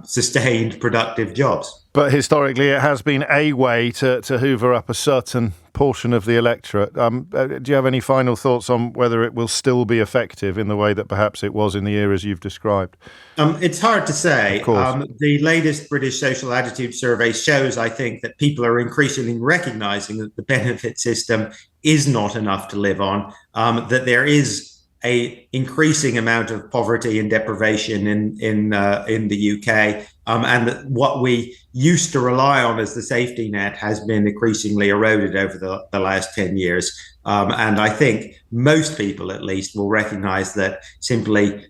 sustained, productive jobs. But historically, it has been a way to hoover up a certain portion of the electorate. Do you have any final thoughts on whether it will still be effective in the way that perhaps it was in the eras you've described? It's hard to say. The latest British Social Attitude Survey shows, I think, that people are increasingly recognizing that the benefit system is not enough to live on, that there is a increasing amount of poverty and deprivation in the UK, and that what we used to rely on as the safety net has been increasingly eroded over the last 10 years. And I think most people, at least, will recognize that simply,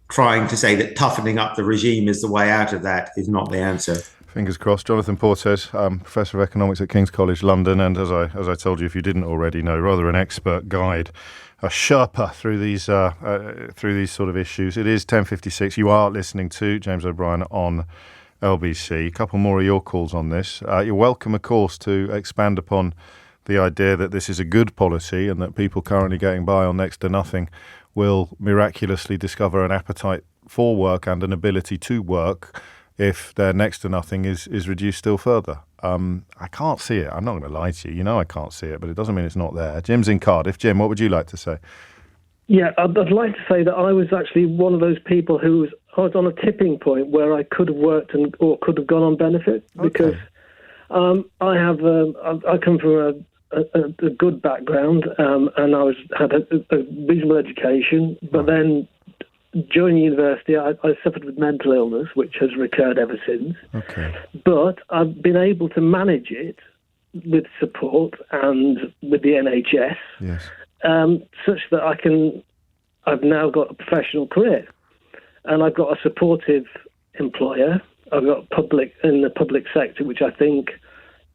trying to say that toughening up the regime is the way out of that is not the answer. Fingers crossed. Jonathan Portes, Professor of Economics at King's College London, and as I told you, if you didn't already know, rather an expert guide, a Sherpa through these sort of issues. It is 10:56. You are listening to James O'Brien on LBC. A couple more of your calls on this. You're welcome, of course, to expand upon the idea that this is a good policy and that people currently getting by on next to nothing will miraculously discover an appetite for work and an ability to work if their next to nothing is reduced still further. I can't see it. I'm not going to lie to you. I can't see it, but it doesn't mean it's not there. Jim's in Cardiff. Jim, what would you like to say? Yeah, I'd like to say that I was actually one of those people who I was on a tipping point where I could have worked or could have gone on benefit because I come from a good background and I had a reasonable education, but then during university, I suffered with mental illness, which has recurred ever since. Okay. But I've been able to manage it with support and with the NHS, yes, such that I've now got a professional career, and I've got a supportive employer. I've got in the public sector, which I think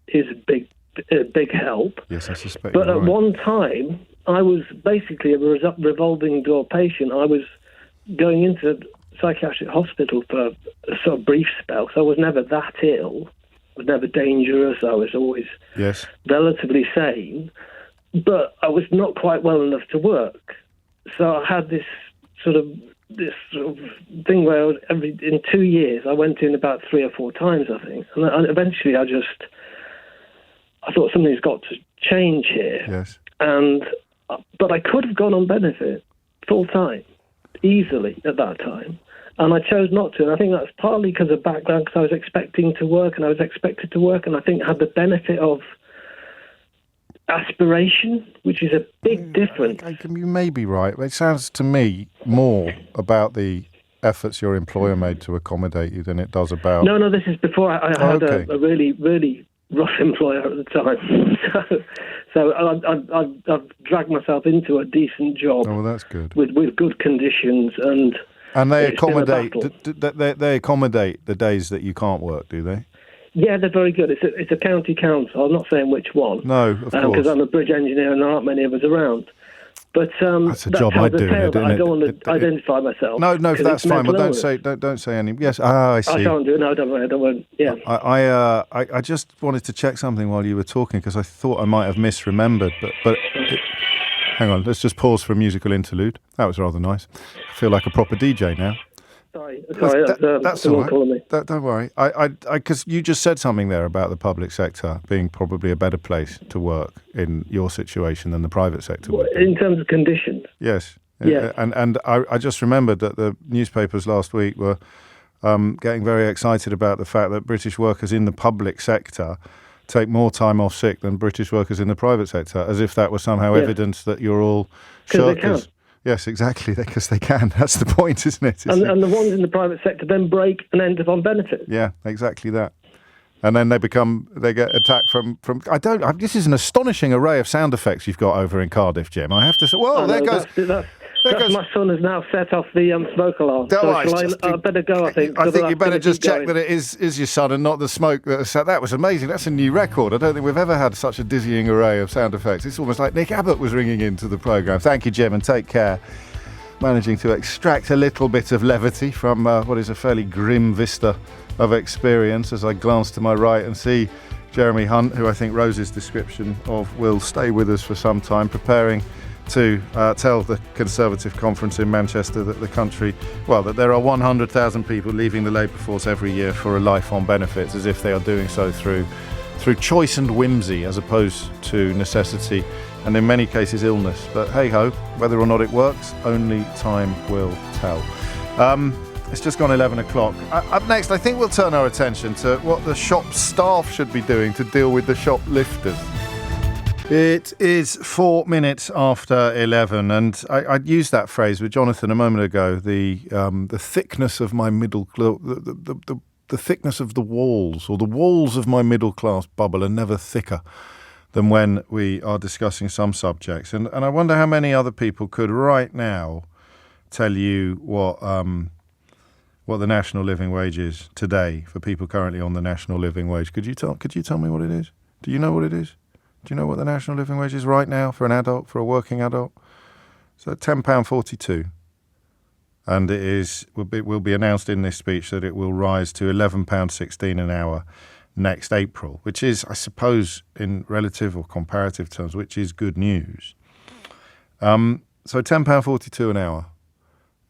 is a big help. Yes, I suspect. But at one time, I was basically a revolving door patient. I was going into psychiatric hospital for a sort of brief spell, so I was never that ill. was never dangerous. I was always relatively sane, but I was not quite well enough to work. So I had this sort of thing where in 2 years I went in about 3 or 4 times, I think, and eventually I thought something's got to change here. Yes. But I could have gone on benefit full time, easily at that time. And I chose not to. And I think that's partly because of background, because I was expecting to work and I was expected to work. And I think I had the benefit of aspiration, which is a big difference. You may be right. It sounds to me more about the efforts your employer made to accommodate you than it does about... No, this is before I had a really, really rough employer at the time. So I've dragged myself into a decent job. Oh, well, that's good. With good conditions and they accommodate they accommodate the days that you can't work, do they? Yeah, they're very good. It's a county council. I'm not saying which one. No, of course. Because I'm a bridge engineer and there aren't many of us around. But that's a job I do. I don't want to identify myself. No, that's fine. But don't say any. Yes, I see. I can't do it. No, don't worry. Yeah. I just wanted to check something while you were talking because I thought I might have misremembered. But hang on, let's just pause for a musical interlude. That was rather nice. I feel like a proper DJ now. Sorry, that's all right. Don't worry. Because you just said something there about the public sector being probably a better place to work in your situation than the private sector would be. In terms of conditions. Yes. Yeah. And I just remembered that the newspapers last week were getting very excited about the fact that British workers in the public sector take more time off sick than British workers in the private sector, as if that was somehow evidence that you're all shirkers. Yes, exactly, because they can. That's the point, isn't it? And the ones in the private sector then break and end up on benefits. Yeah, exactly that. And then they get attacked from. This is an astonishing array of sound effects you've got over in Cardiff, Jim. I have to say, there goes. My son has now set off the smoke alarm. I better go, I think. I think you better just check that it is your son and not the smoke that has set. That was amazing. That's a new record. I don't think we've ever had such a dizzying array of sound effects. It's almost like Nick Abbott was ringing into the programme. Thank you, Jim, and take care. Managing to extract a little bit of levity from what is a fairly grim vista of experience as I glance to my right and see Jeremy Hunt, who I think Rose's description of will stay with us for some time, preparing to tell the Conservative conference in Manchester that that there are 100,000 people leaving the Labour force every year for a life on benefits, as if they are doing so through choice and whimsy as opposed to necessity and in many cases illness. But hey-ho, whether or not it works, only time will tell. It's just gone 11 o'clock. Up next, I think we'll turn our attention to what the shop staff should be doing to deal with the shoplifters. It is 4 minutes after 11, and I used that phrase with Jonathan a moment ago. The thickness of my the thickness of the walls, or the walls of my middle class bubble, are never thicker than when we are discussing some subjects. And I wonder how many other people could right now tell you what the national living wage is today for people currently on the national living wage. Could you tell me what it is? Do you know what it is? Do you know what the national living wage is right now for an adult, for a working adult? So £10.42. And it will be announced in this speech that it will rise to £11.16 an hour next April, which is, I suppose, in relative or comparative terms, which is good news. So £10.42 an hour.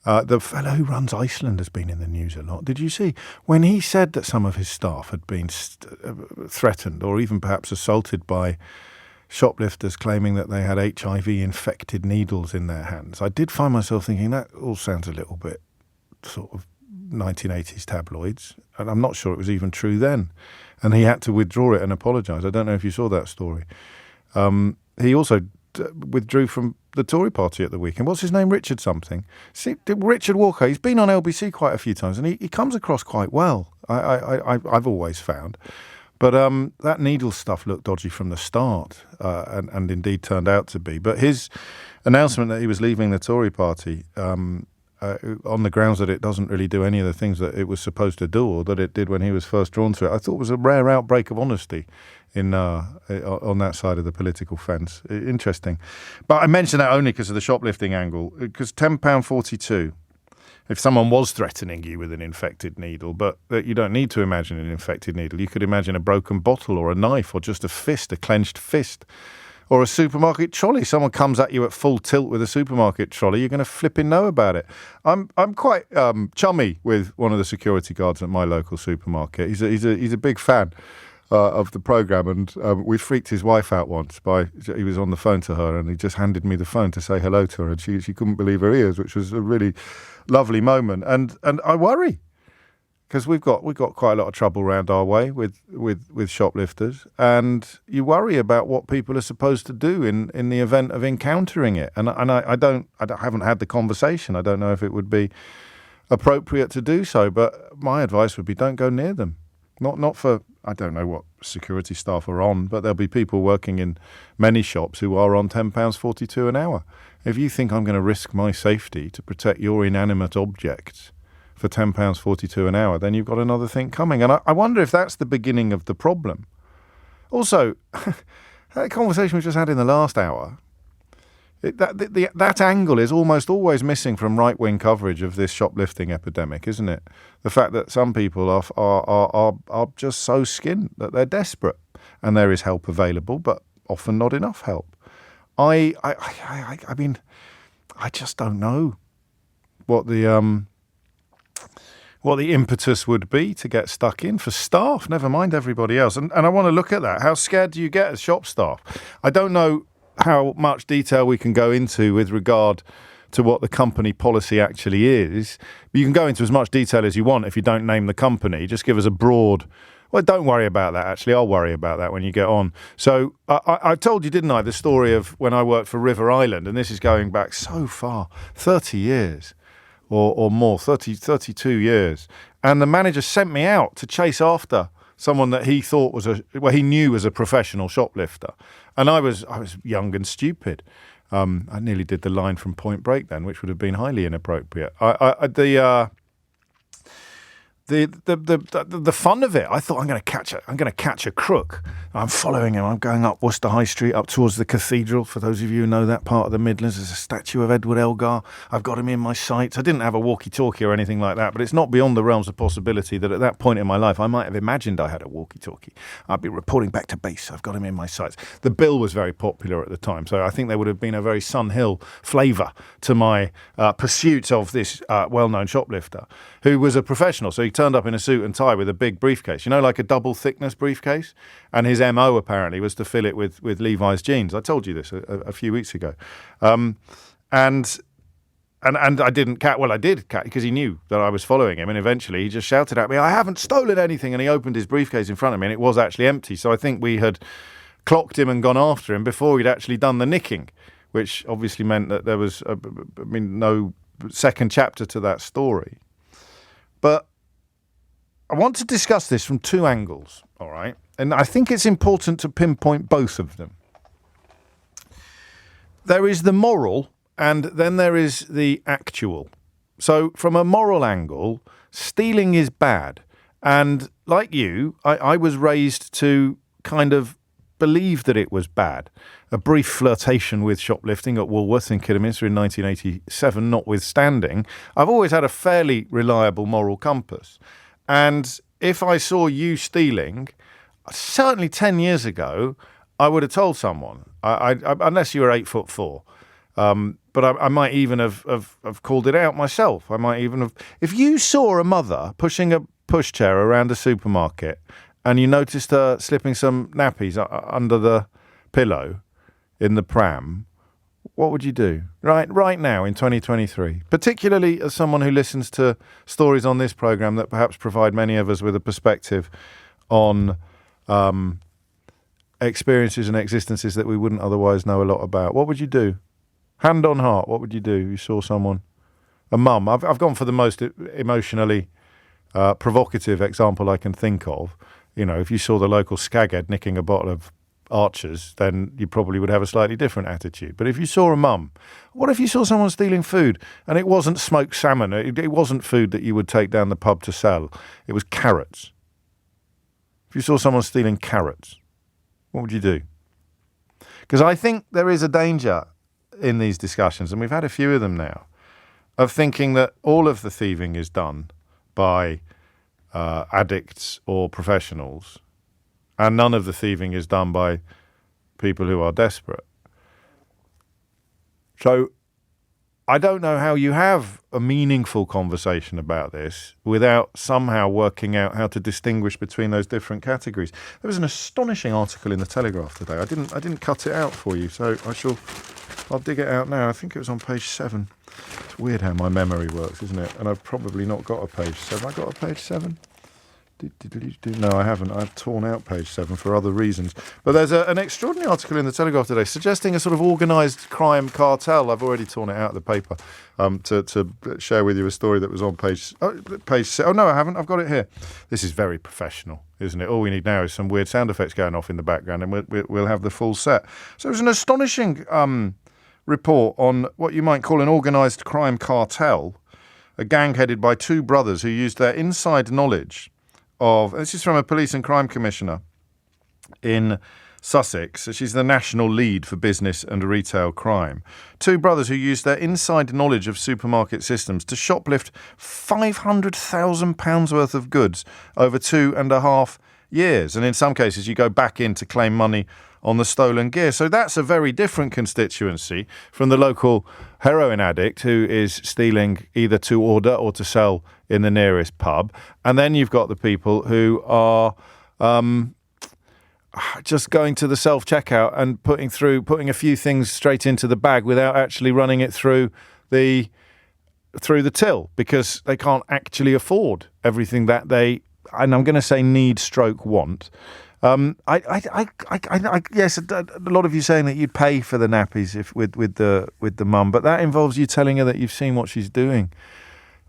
The fellow who runs Iceland has been in the news a lot. Did you see when he said that some of his staff had been threatened or even perhaps assaulted by shoplifters claiming that they had HIV-infected needles in their hands? I did find myself thinking that all sounds a little bit sort of 1980s tabloids, and I'm not sure it was even true then. And he had to withdraw it and apologise. I don't know if you saw that story. He also withdrew from the Tory party at the weekend. What's his name? Richard something. See, Richard Walker. He's been on LBC quite a few times, and he comes across quite well. I've always found. But that needle stuff looked dodgy from the start, and indeed turned out to be. But his announcement that he was leaving the Tory party on the grounds that it doesn't really do any of the things that it was supposed to do, or that it did when he was first drawn to it, I thought was a rare outbreak of honesty on that side of the political fence. Interesting. But I mention that only because of the shoplifting angle, because £10.42 if someone was threatening you with an infected needle, but you don't need to imagine an infected needle. You could imagine a broken bottle or a knife or just a fist, a clenched fist, or a supermarket trolley. Someone comes at you at full tilt with a supermarket trolley, you're going to flipping know about it. I'm quite chummy with one of the security guards at my local supermarket. He's a big fan of the programme, and we freaked his wife out once he was on the phone to her and he just handed me the phone to say hello to her, and she couldn't believe her ears, which was a really lovely moment. And I worry, because we've got quite a lot of trouble around our way with shoplifters, and you worry about what people are supposed to do in the event of encountering it. And I haven't had the conversation. I don't know if it would be appropriate to do so, but my advice would be don't go near them. Not for, I don't know what security staff are on, but there'll be people working in many shops who are on £10.42 an hour. If you think I'm going to risk my safety to protect your inanimate objects for £10.42 an hour, then you've got another thing coming. And I wonder if that's the beginning of the problem. Also, that conversation we just had in the last hour, that angle is almost always missing from right-wing coverage of this shoplifting epidemic, isn't it? The fact that some people are just so skint that they're desperate, and there is help available, but often not enough help. I mean, I just don't know what the impetus would be to get stuck in for staff, never mind everybody else. And I want to look at that. How scared do you get as shop staff? I don't know how much detail we can go into with regard to what the company policy actually is. But you can go into as much detail as you want if you don't name the company. Just give us a broad... Well, don't worry about that, actually. I'll worry about that when you get on. So I told you, didn't I, the story of when I worked for River Island, and this is going back so far, 30 years or more, 32 years. And the manager sent me out to chase after someone that he thought he knew was a professional shoplifter. And I was young and stupid. I nearly did the line from Point Break then, which would have been highly inappropriate. The fun of it, I thought I'm going to catch a crook. I'm following him. I'm going up Worcester High Street, up towards the cathedral. For those of you who know that part of the Midlands, there's a statue of Edward Elgar. I've got him in my sights. I didn't have a walkie-talkie or anything like that, but it's not beyond the realms of possibility that at that point in my life, I might have imagined I had a walkie-talkie. I'd be reporting back to base. I've got him in my sights. The bill was very popular at the time, so I think there would have been a very Sun Hill flavour to my pursuit of this well-known shoplifter, who was a professional. So he turned up in a suit and tie with a big briefcase, like a double thickness briefcase, and his MO apparently was to fill it with Levi's jeans. I told you this a few weeks ago, and I didn't catch. Well, I did catch because he knew that I was following him, and eventually he just shouted at me, "I haven't stolen anything!" And he opened his briefcase in front of me, and it was actually empty. So I think we had clocked him and gone after him before he'd actually done the nicking, which obviously meant that there was, no second chapter to that story. But I want to discuss this from two angles, all right? And I think it's important to pinpoint both of them. There is the moral, and then there is the actual. So from a moral angle, stealing is bad. And like you, I was raised to kind of believe that it was bad. A brief flirtation with shoplifting at Woolworths in Kidderminster in 1987 notwithstanding, I've always had a fairly reliable moral compass. And if I saw you stealing, certainly 10 years ago, I would have told someone, unless you were 8'4". But I might even have called it out myself. I might even have... If you saw a mother pushing a pushchair around a supermarket and you noticed her slipping some nappies under the pillow in the pram, what would you do? Right now in 2023, particularly as someone who listens to stories on this programme that perhaps provide many of us with a perspective on experiences and existences that we wouldn't otherwise know a lot about. What would you do? Hand on heart, what would you do? You saw someone, a mum. I've gone for the most emotionally provocative example I can think of. If you saw the local skaghead nicking a bottle of Archers, then you probably would have a slightly different attitude. But if you saw a mum, what if you saw someone stealing food and it wasn't smoked salmon? It wasn't food that you would take down the pub to sell. It was carrots. If you saw someone stealing carrots, what would you do? Because I think there is a danger in these discussions, and we've had a few of them now, of thinking that all of the thieving is done by addicts or professionals, and none of the thieving is done by people who are desperate. So I don't know how you have a meaningful conversation about this without somehow working out how to distinguish between those different categories. There was an astonishing article in the Telegraph today. I didn't cut it out for you, so I'll dig it out now. I think it was on page 7. It's weird how my memory works, isn't it? And I've probably not got a page 7. I got a page 7? No, I haven't. I've torn out page 7 for other reasons. But there's an extraordinary article in the Telegraph today suggesting a sort of organised crime cartel. I've already torn it out of the paper to share with you a story that was on page 6. Oh, no, I haven't. I've got it here. This is very professional, isn't it? All we need now is some weird sound effects going off in the background, and we'll have the full set. So it was an astonishing report on what you might call an organised crime cartel, a gang headed by 2 brothers who used their inside knowledge this is from a police and crime commissioner in Sussex. She's the national lead for business and retail crime. 2 brothers who used their inside knowledge of supermarket systems to shoplift £500,000 worth of goods over 2.5 years. And in some cases, you go back in to claim money on the stolen gear. So that's a very different constituency from the local heroin addict who is stealing either to order or to sell in the nearest pub. And then you've got the people who are just going to the self-checkout and putting a few things straight into the bag without actually running it through the till, because they can't actually afford everything that they, and I'm going to say want. Yes, a lot of you saying that you'd pay for the nappies with the mum, but that involves you telling her that you've seen what she's doing,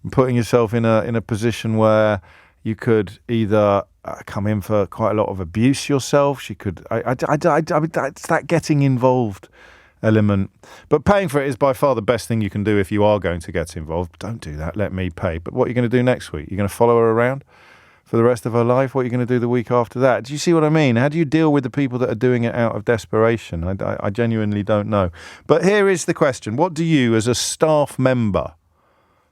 and putting yourself in a position where you could either come in for quite a lot of abuse yourself. She could. It's that getting involved element. But paying for it is by far the best thing you can do if you are going to get involved. Don't do that. Let me pay. But what are you going to do next week? You're going to follow her around for the rest of her life? What are you going to do the week after that? Do you see what I mean? How do you deal with the people that are doing it out of desperation? I genuinely don't know. But here is the question. What do you, as a staff member,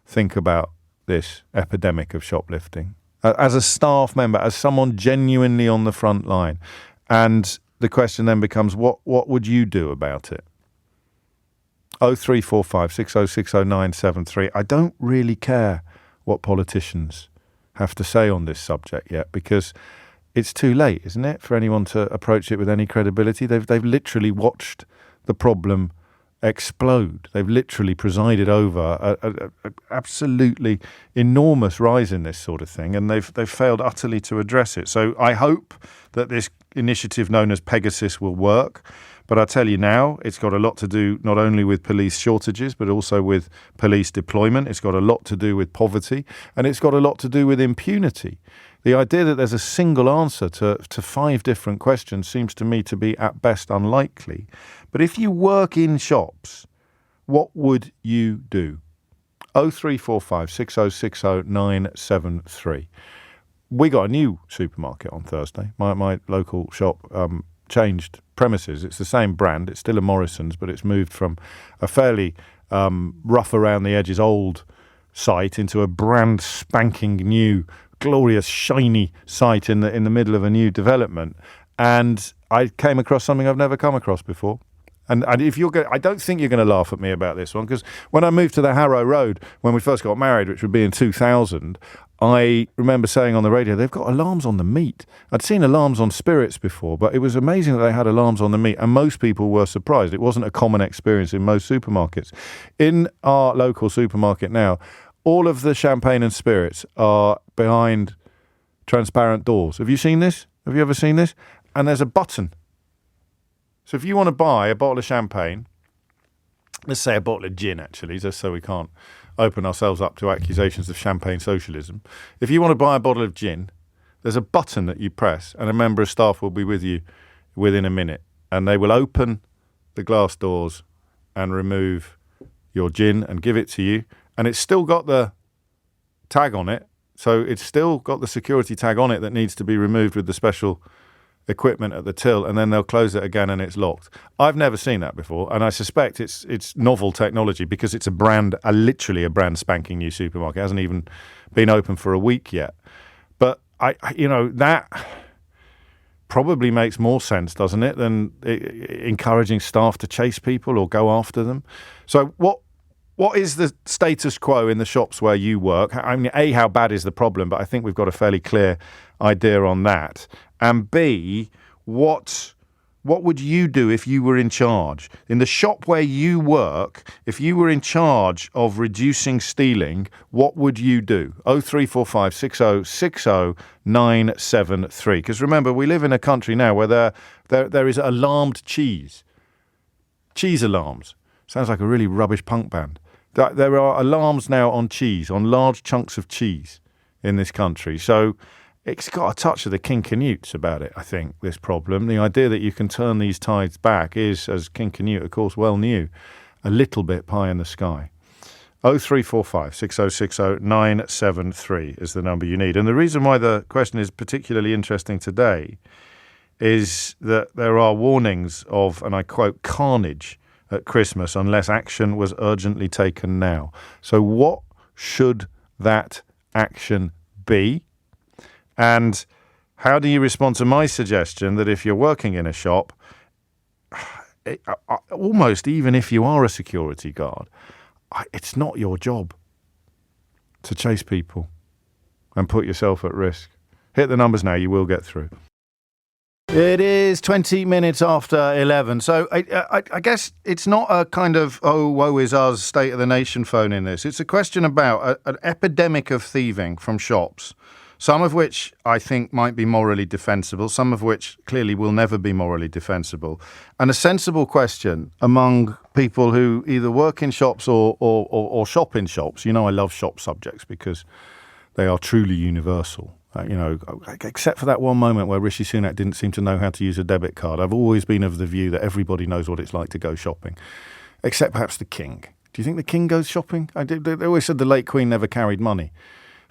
think about this epidemic of shoplifting? As a staff member, as someone genuinely on the front line. And the question then becomes, what would you do about it? 0345 6060 973. I don't really care what politicians have to say on this subject yet, because it's too late, isn't it, for anyone to approach it with any credibility? They've literally watched the problem explode. They've literally presided over an absolutely enormous rise in this sort of thing, and they've failed utterly to address it. So I hope that this initiative known as Pegasus will work. But I tell you now, it's got a lot to do not only with police shortages, but also with police deployment. It's got a lot to do with poverty, and it's got a lot to do with impunity. The idea that there's a single answer to 5 different questions seems to me to be at best unlikely. But if you work in shops, what would you do? 0345 6060 973. We got a new supermarket on Thursday. My local shop changed premises. It's the same brand. It's still a Morrison's, but it's moved from a fairly rough around the edges old site into a brand spanking new, glorious, shiny site in the middle of a new development. And I came across something I've never come across before. And if I don't think you're going to laugh at me about this one, because when I moved to the Harrow Road when we first got married, which would be in 2000, I remember saying on the radio, they've got alarms on the meat. I'd seen alarms on spirits before, but it was amazing that they had alarms on the meat, and most people were surprised. It wasn't a common experience in most supermarkets. In our local supermarket now, all of the champagne and spirits are behind transparent doors. Have you seen this? Have you ever seen this? And there's a button. So if you want to buy a bottle of champagne, let's say a bottle of gin, actually, just so we can't open ourselves up to accusations of champagne socialism. If you want to buy a bottle of gin, there's a button that you press, and a member of staff will be with you within a minute, and they will open the glass doors and remove your gin and give it to you. And it's still got the tag on it, so it's still got the security tag on it that needs to be removed with the special equipment at the till, and then they'll close it again and it's locked. I've never seen that before, and I suspect it's novel technology because it's literally a brand spanking new supermarket. It hasn't even been open for a week yet. But that probably makes more sense, doesn't it, than encouraging staff to chase people or go after them. So what is the status quo in the shops where you work? I mean, A, how bad is the problem? But I think we've got a fairly clear idea on that. And B, what would you do if you were in charge? In the shop where you work, if you were in charge of reducing stealing, what would you do? 0345 6060 973. Because remember, we live in a country now where there is alarmed cheese. Cheese alarms. Sounds like a really rubbish punk band. There are alarms now on cheese, on large chunks of cheese in this country. So it's got a touch of the King Canutes about it, I think, this problem. The idea that you can turn these tides back is, as King Canute, of course, well knew, a little bit pie in the sky. 0345 6060 973 is the number you need. And the reason why the question is particularly interesting today is that there are warnings of, and I quote, carnage at Christmas unless action was urgently taken now. So what should that action be? And how do you respond to my suggestion that if you're working in a shop, almost even if you are a security guard, it's not your job to chase people and put yourself at risk? Hit the numbers now, you will get through. It is 20 minutes after 11. So I guess it's not a kind of, oh, woe is us, state of the nation phone in this. It's a question about an epidemic of thieving from shops, some of which I think might be morally defensible, some of which clearly will never be morally defensible. And a sensible question among people who either work in shops or shop in shops. You know, I love shop subjects because they are truly universal. Except for that one moment where Rishi Sunak didn't seem to know how to use a debit card. I've always been of the view that everybody knows what it's like to go shopping, except perhaps the King. Do you think the King goes shopping? They always said the late Queen never carried money.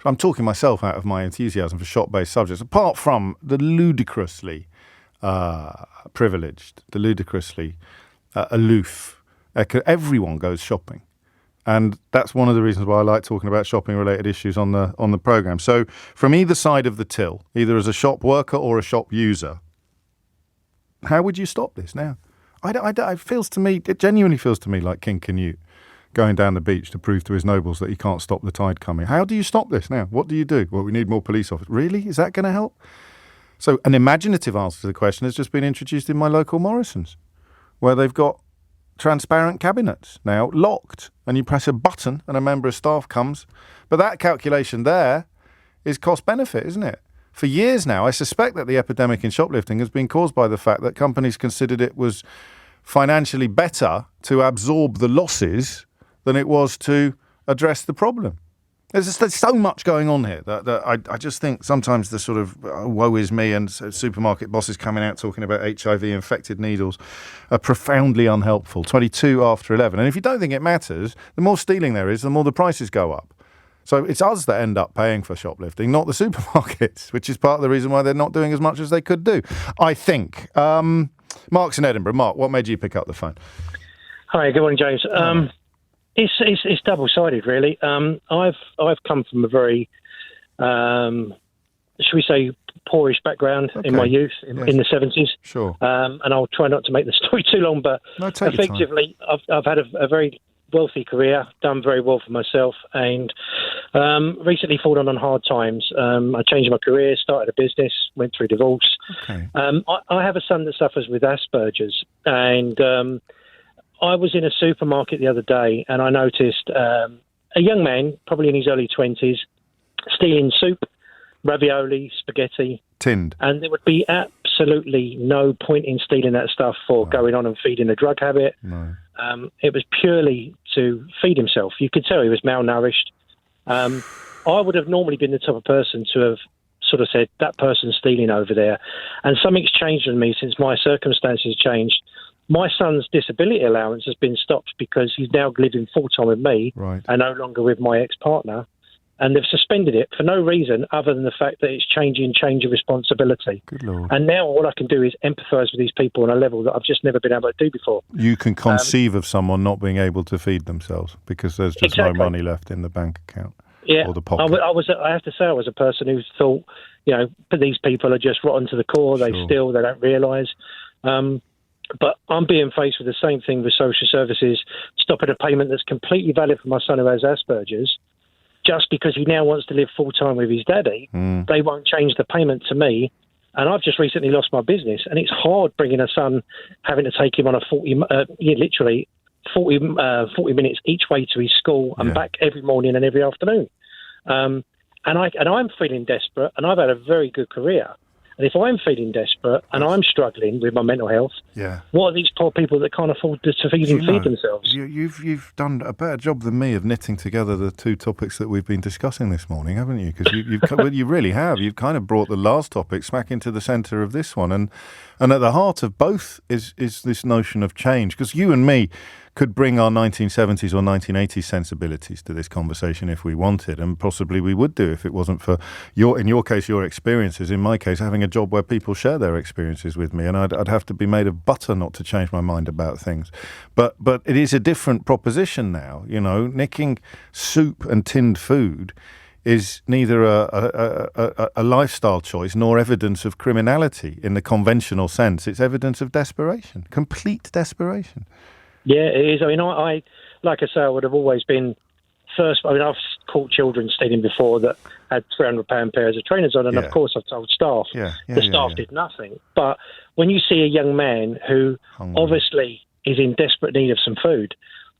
I'm talking myself out of my enthusiasm for shop-based subjects, apart from the ludicrously privileged, the ludicrously aloof. Everyone goes shopping. And that's one of the reasons why I like talking about shopping-related issues on the programme. So from either side of the till, either as a shop worker or a shop user, how would you stop this now? It genuinely feels to me like King Canute going down the beach to prove to his nobles that he can't stop the tide coming. How do you stop this now? What do you do? Well, we need more police officers. Really? Is that going to help? So an imaginative answer to the question has just been introduced in my local Morrison's, where they've got transparent cabinets now locked, and you press a button and a member of staff comes. But that calculation there is cost benefit, isn't it? For years now, I suspect that the epidemic in shoplifting has been caused by the fact that companies considered it was financially better to absorb the losses than it was to address the problem. There's so much going on here that I just think sometimes the sort of woe is me and supermarket bosses coming out talking about HIV-infected needles are profoundly unhelpful. 22 after 11. And if you don't think it matters, the more stealing there is, the more the prices go up. So it's us that end up paying for shoplifting, not the supermarkets, which is part of the reason why they're not doing as much as they could do, I think. Mark's in Edinburgh. Mark, what made you pick up the phone? Hi, good morning, James. It's double-sided, really. I've come from a very, should we say, poorish background in my youth, in the 70s. Sure. And I'll try not to make the story too long, but effectively, I've had a very wealthy career, done very well for myself, and recently fallen on hard times. I changed my career, started a business, went through divorce. Okay. I have a son that suffers with Asperger's, and I was in a supermarket the other day and I noticed a young man, probably in his early 20s, stealing soup, ravioli, spaghetti. Tinned. And there would be absolutely no point in stealing that stuff for going on and feeding a drug habit. No. It was purely to feed himself. You could tell he was malnourished. I would have normally been the type of person to have sort of said, that person's stealing over there. And something's changed in me since my circumstances changed. My son's disability allowance has been stopped because he's now living full-time with me and no longer with my ex-partner. And they've suspended it for no reason other than the fact that it's change of responsibility. Good Lord. And now all I can do is empathise with these people on a level that I've just never been able to do before. You can conceive of someone not being able to feed themselves because there's just no money left in the bank account or the pocket. I have to say, I was a person who thought, but these people are just rotten to the core. They steal, they don't realise. But I'm being faced with the same thing with social services, stopping a payment that's completely valid for my son who has Asperger's. Just because he now wants to live full-time with his daddy, they won't change the payment to me. And I've just recently lost my business. And it's hard bringing a son, having to take him on a 40 minutes each way to his school and back every morning and every afternoon. And I'm feeling desperate, and I've had a very good career. And if I'm feeling desperate and I'm struggling with my mental health, what are these poor people that can't afford to feed themselves? You've done a better job than me of knitting together the two topics that we've been discussing this morning, haven't you? Because you really have. You've kind of brought the last topic smack into the centre of this one. And at the heart of both is this notion of change. Because you and me could bring our 1970s or 1980s sensibilities to this conversation if we wanted, and possibly we would do if it wasn't for in your case, your experiences. In my case, having a job where people share their experiences with me, and I'd have to be made of butter not to change my mind about things. But it is a different proposition now. Nicking soup and tinned food is neither a lifestyle choice nor evidence of criminality in the conventional sense. It's evidence of desperation, complete desperation. Yeah, it is. I mean, I like I say, I would have always been first. I mean, I've caught children stealing before that had £300 pairs of trainers on, and of course I've told staff. The staff did nothing. But when you see a young man who obviously is in desperate need of some food,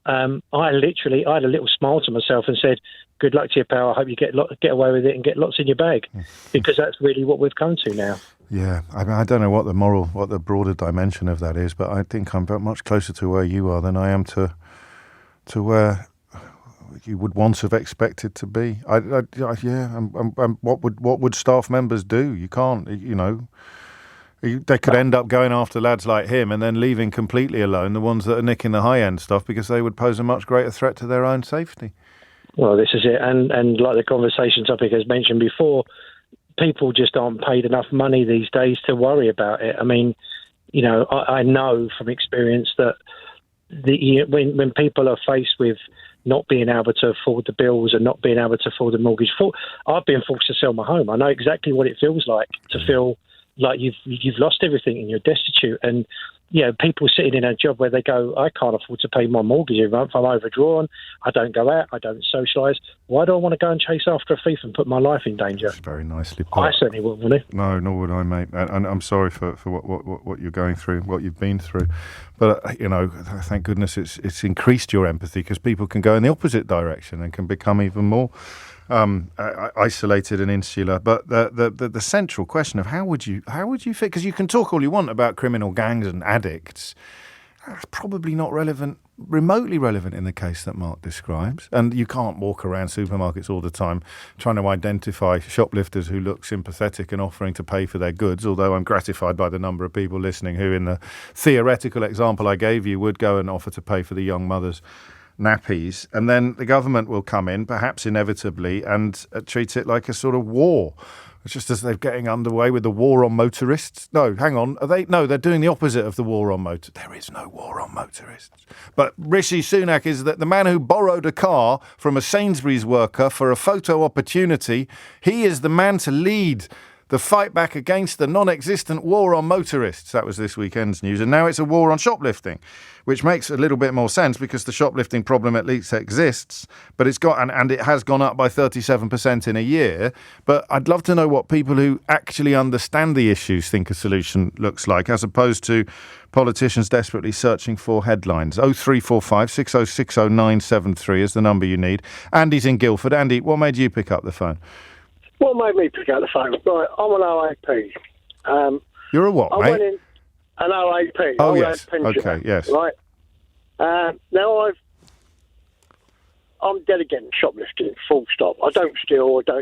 I had a little smile to myself and said, "Good luck to you, pal. I hope you get away with it and get lots in your bag," because that's really what we've come to now. Yeah, I mean, I don't know what the broader dimension of that is, but I think I'm much closer to where you are than I am to where you would once have expected to be. What would staff members do? You can't, they could end up going after lads like him and then leaving completely alone the ones that are nicking the high-end stuff because they would pose a much greater threat to their own safety. Well, this is it, and like the conversation topic has mentioned before, people just aren't paid enough money these days to worry about it. I mean, I know from experience that when people are faced with not being able to afford the bills and not being able to afford the mortgage, I've been forced to sell my home. I know exactly what it feels like to feel like you've lost everything and you're destitute. And people sitting in a job where they go, I can't afford to pay my mortgage every month. I'm overdrawn. I don't go out. I don't socialise. Why do I want to go and chase after a thief and put my life in danger? That's very nicely put. I certainly wouldn't want to. No, nor would I, mate. And I'm sorry for what you're going through, what you've been through. But thank goodness it's increased your empathy, because people can go in the opposite direction and can become even more isolated and insular. But the central question of how would you fit, because you can talk all you want about criminal gangs and addicts, that's probably not remotely relevant in the case that Mark describes. And you can't walk around supermarkets all the time trying to identify shoplifters who look sympathetic and offering to pay for their goods, although I'm gratified by the number of people listening who, in the theoretical example I gave you, would go and offer to pay for the young mother's nappies. And then the government will come in, perhaps inevitably, and treat it like a sort of war. It's just as they're getting underway with the war on motorists. No, hang on. They're doing the opposite of the war on motorists. There is no war on motorists. But Rishi Sunak is the man who borrowed a car from a Sainsbury's worker for a photo opportunity. He is the man to lead the fight back against the non-existent war on motorists. That was this weekend's news. And now it's a war on shoplifting, which makes a little bit more sense because the shoplifting problem at least exists, but it's got and it has gone up by 37% in a year. But I'd love to know what people who actually understand the issues think a solution looks like, as opposed to politicians desperately searching for headlines. 0345 6060 973 is the number you need. Andy's in Guildford. Andy, what made you pick up the phone? What made me pick up the phone? Right, I'm an OAP. You're a what, mate? I went in an OAP. Oh, yes. Okay, yes. Right. Now I'm dead against shoplifting, full stop. I don't steal, I don't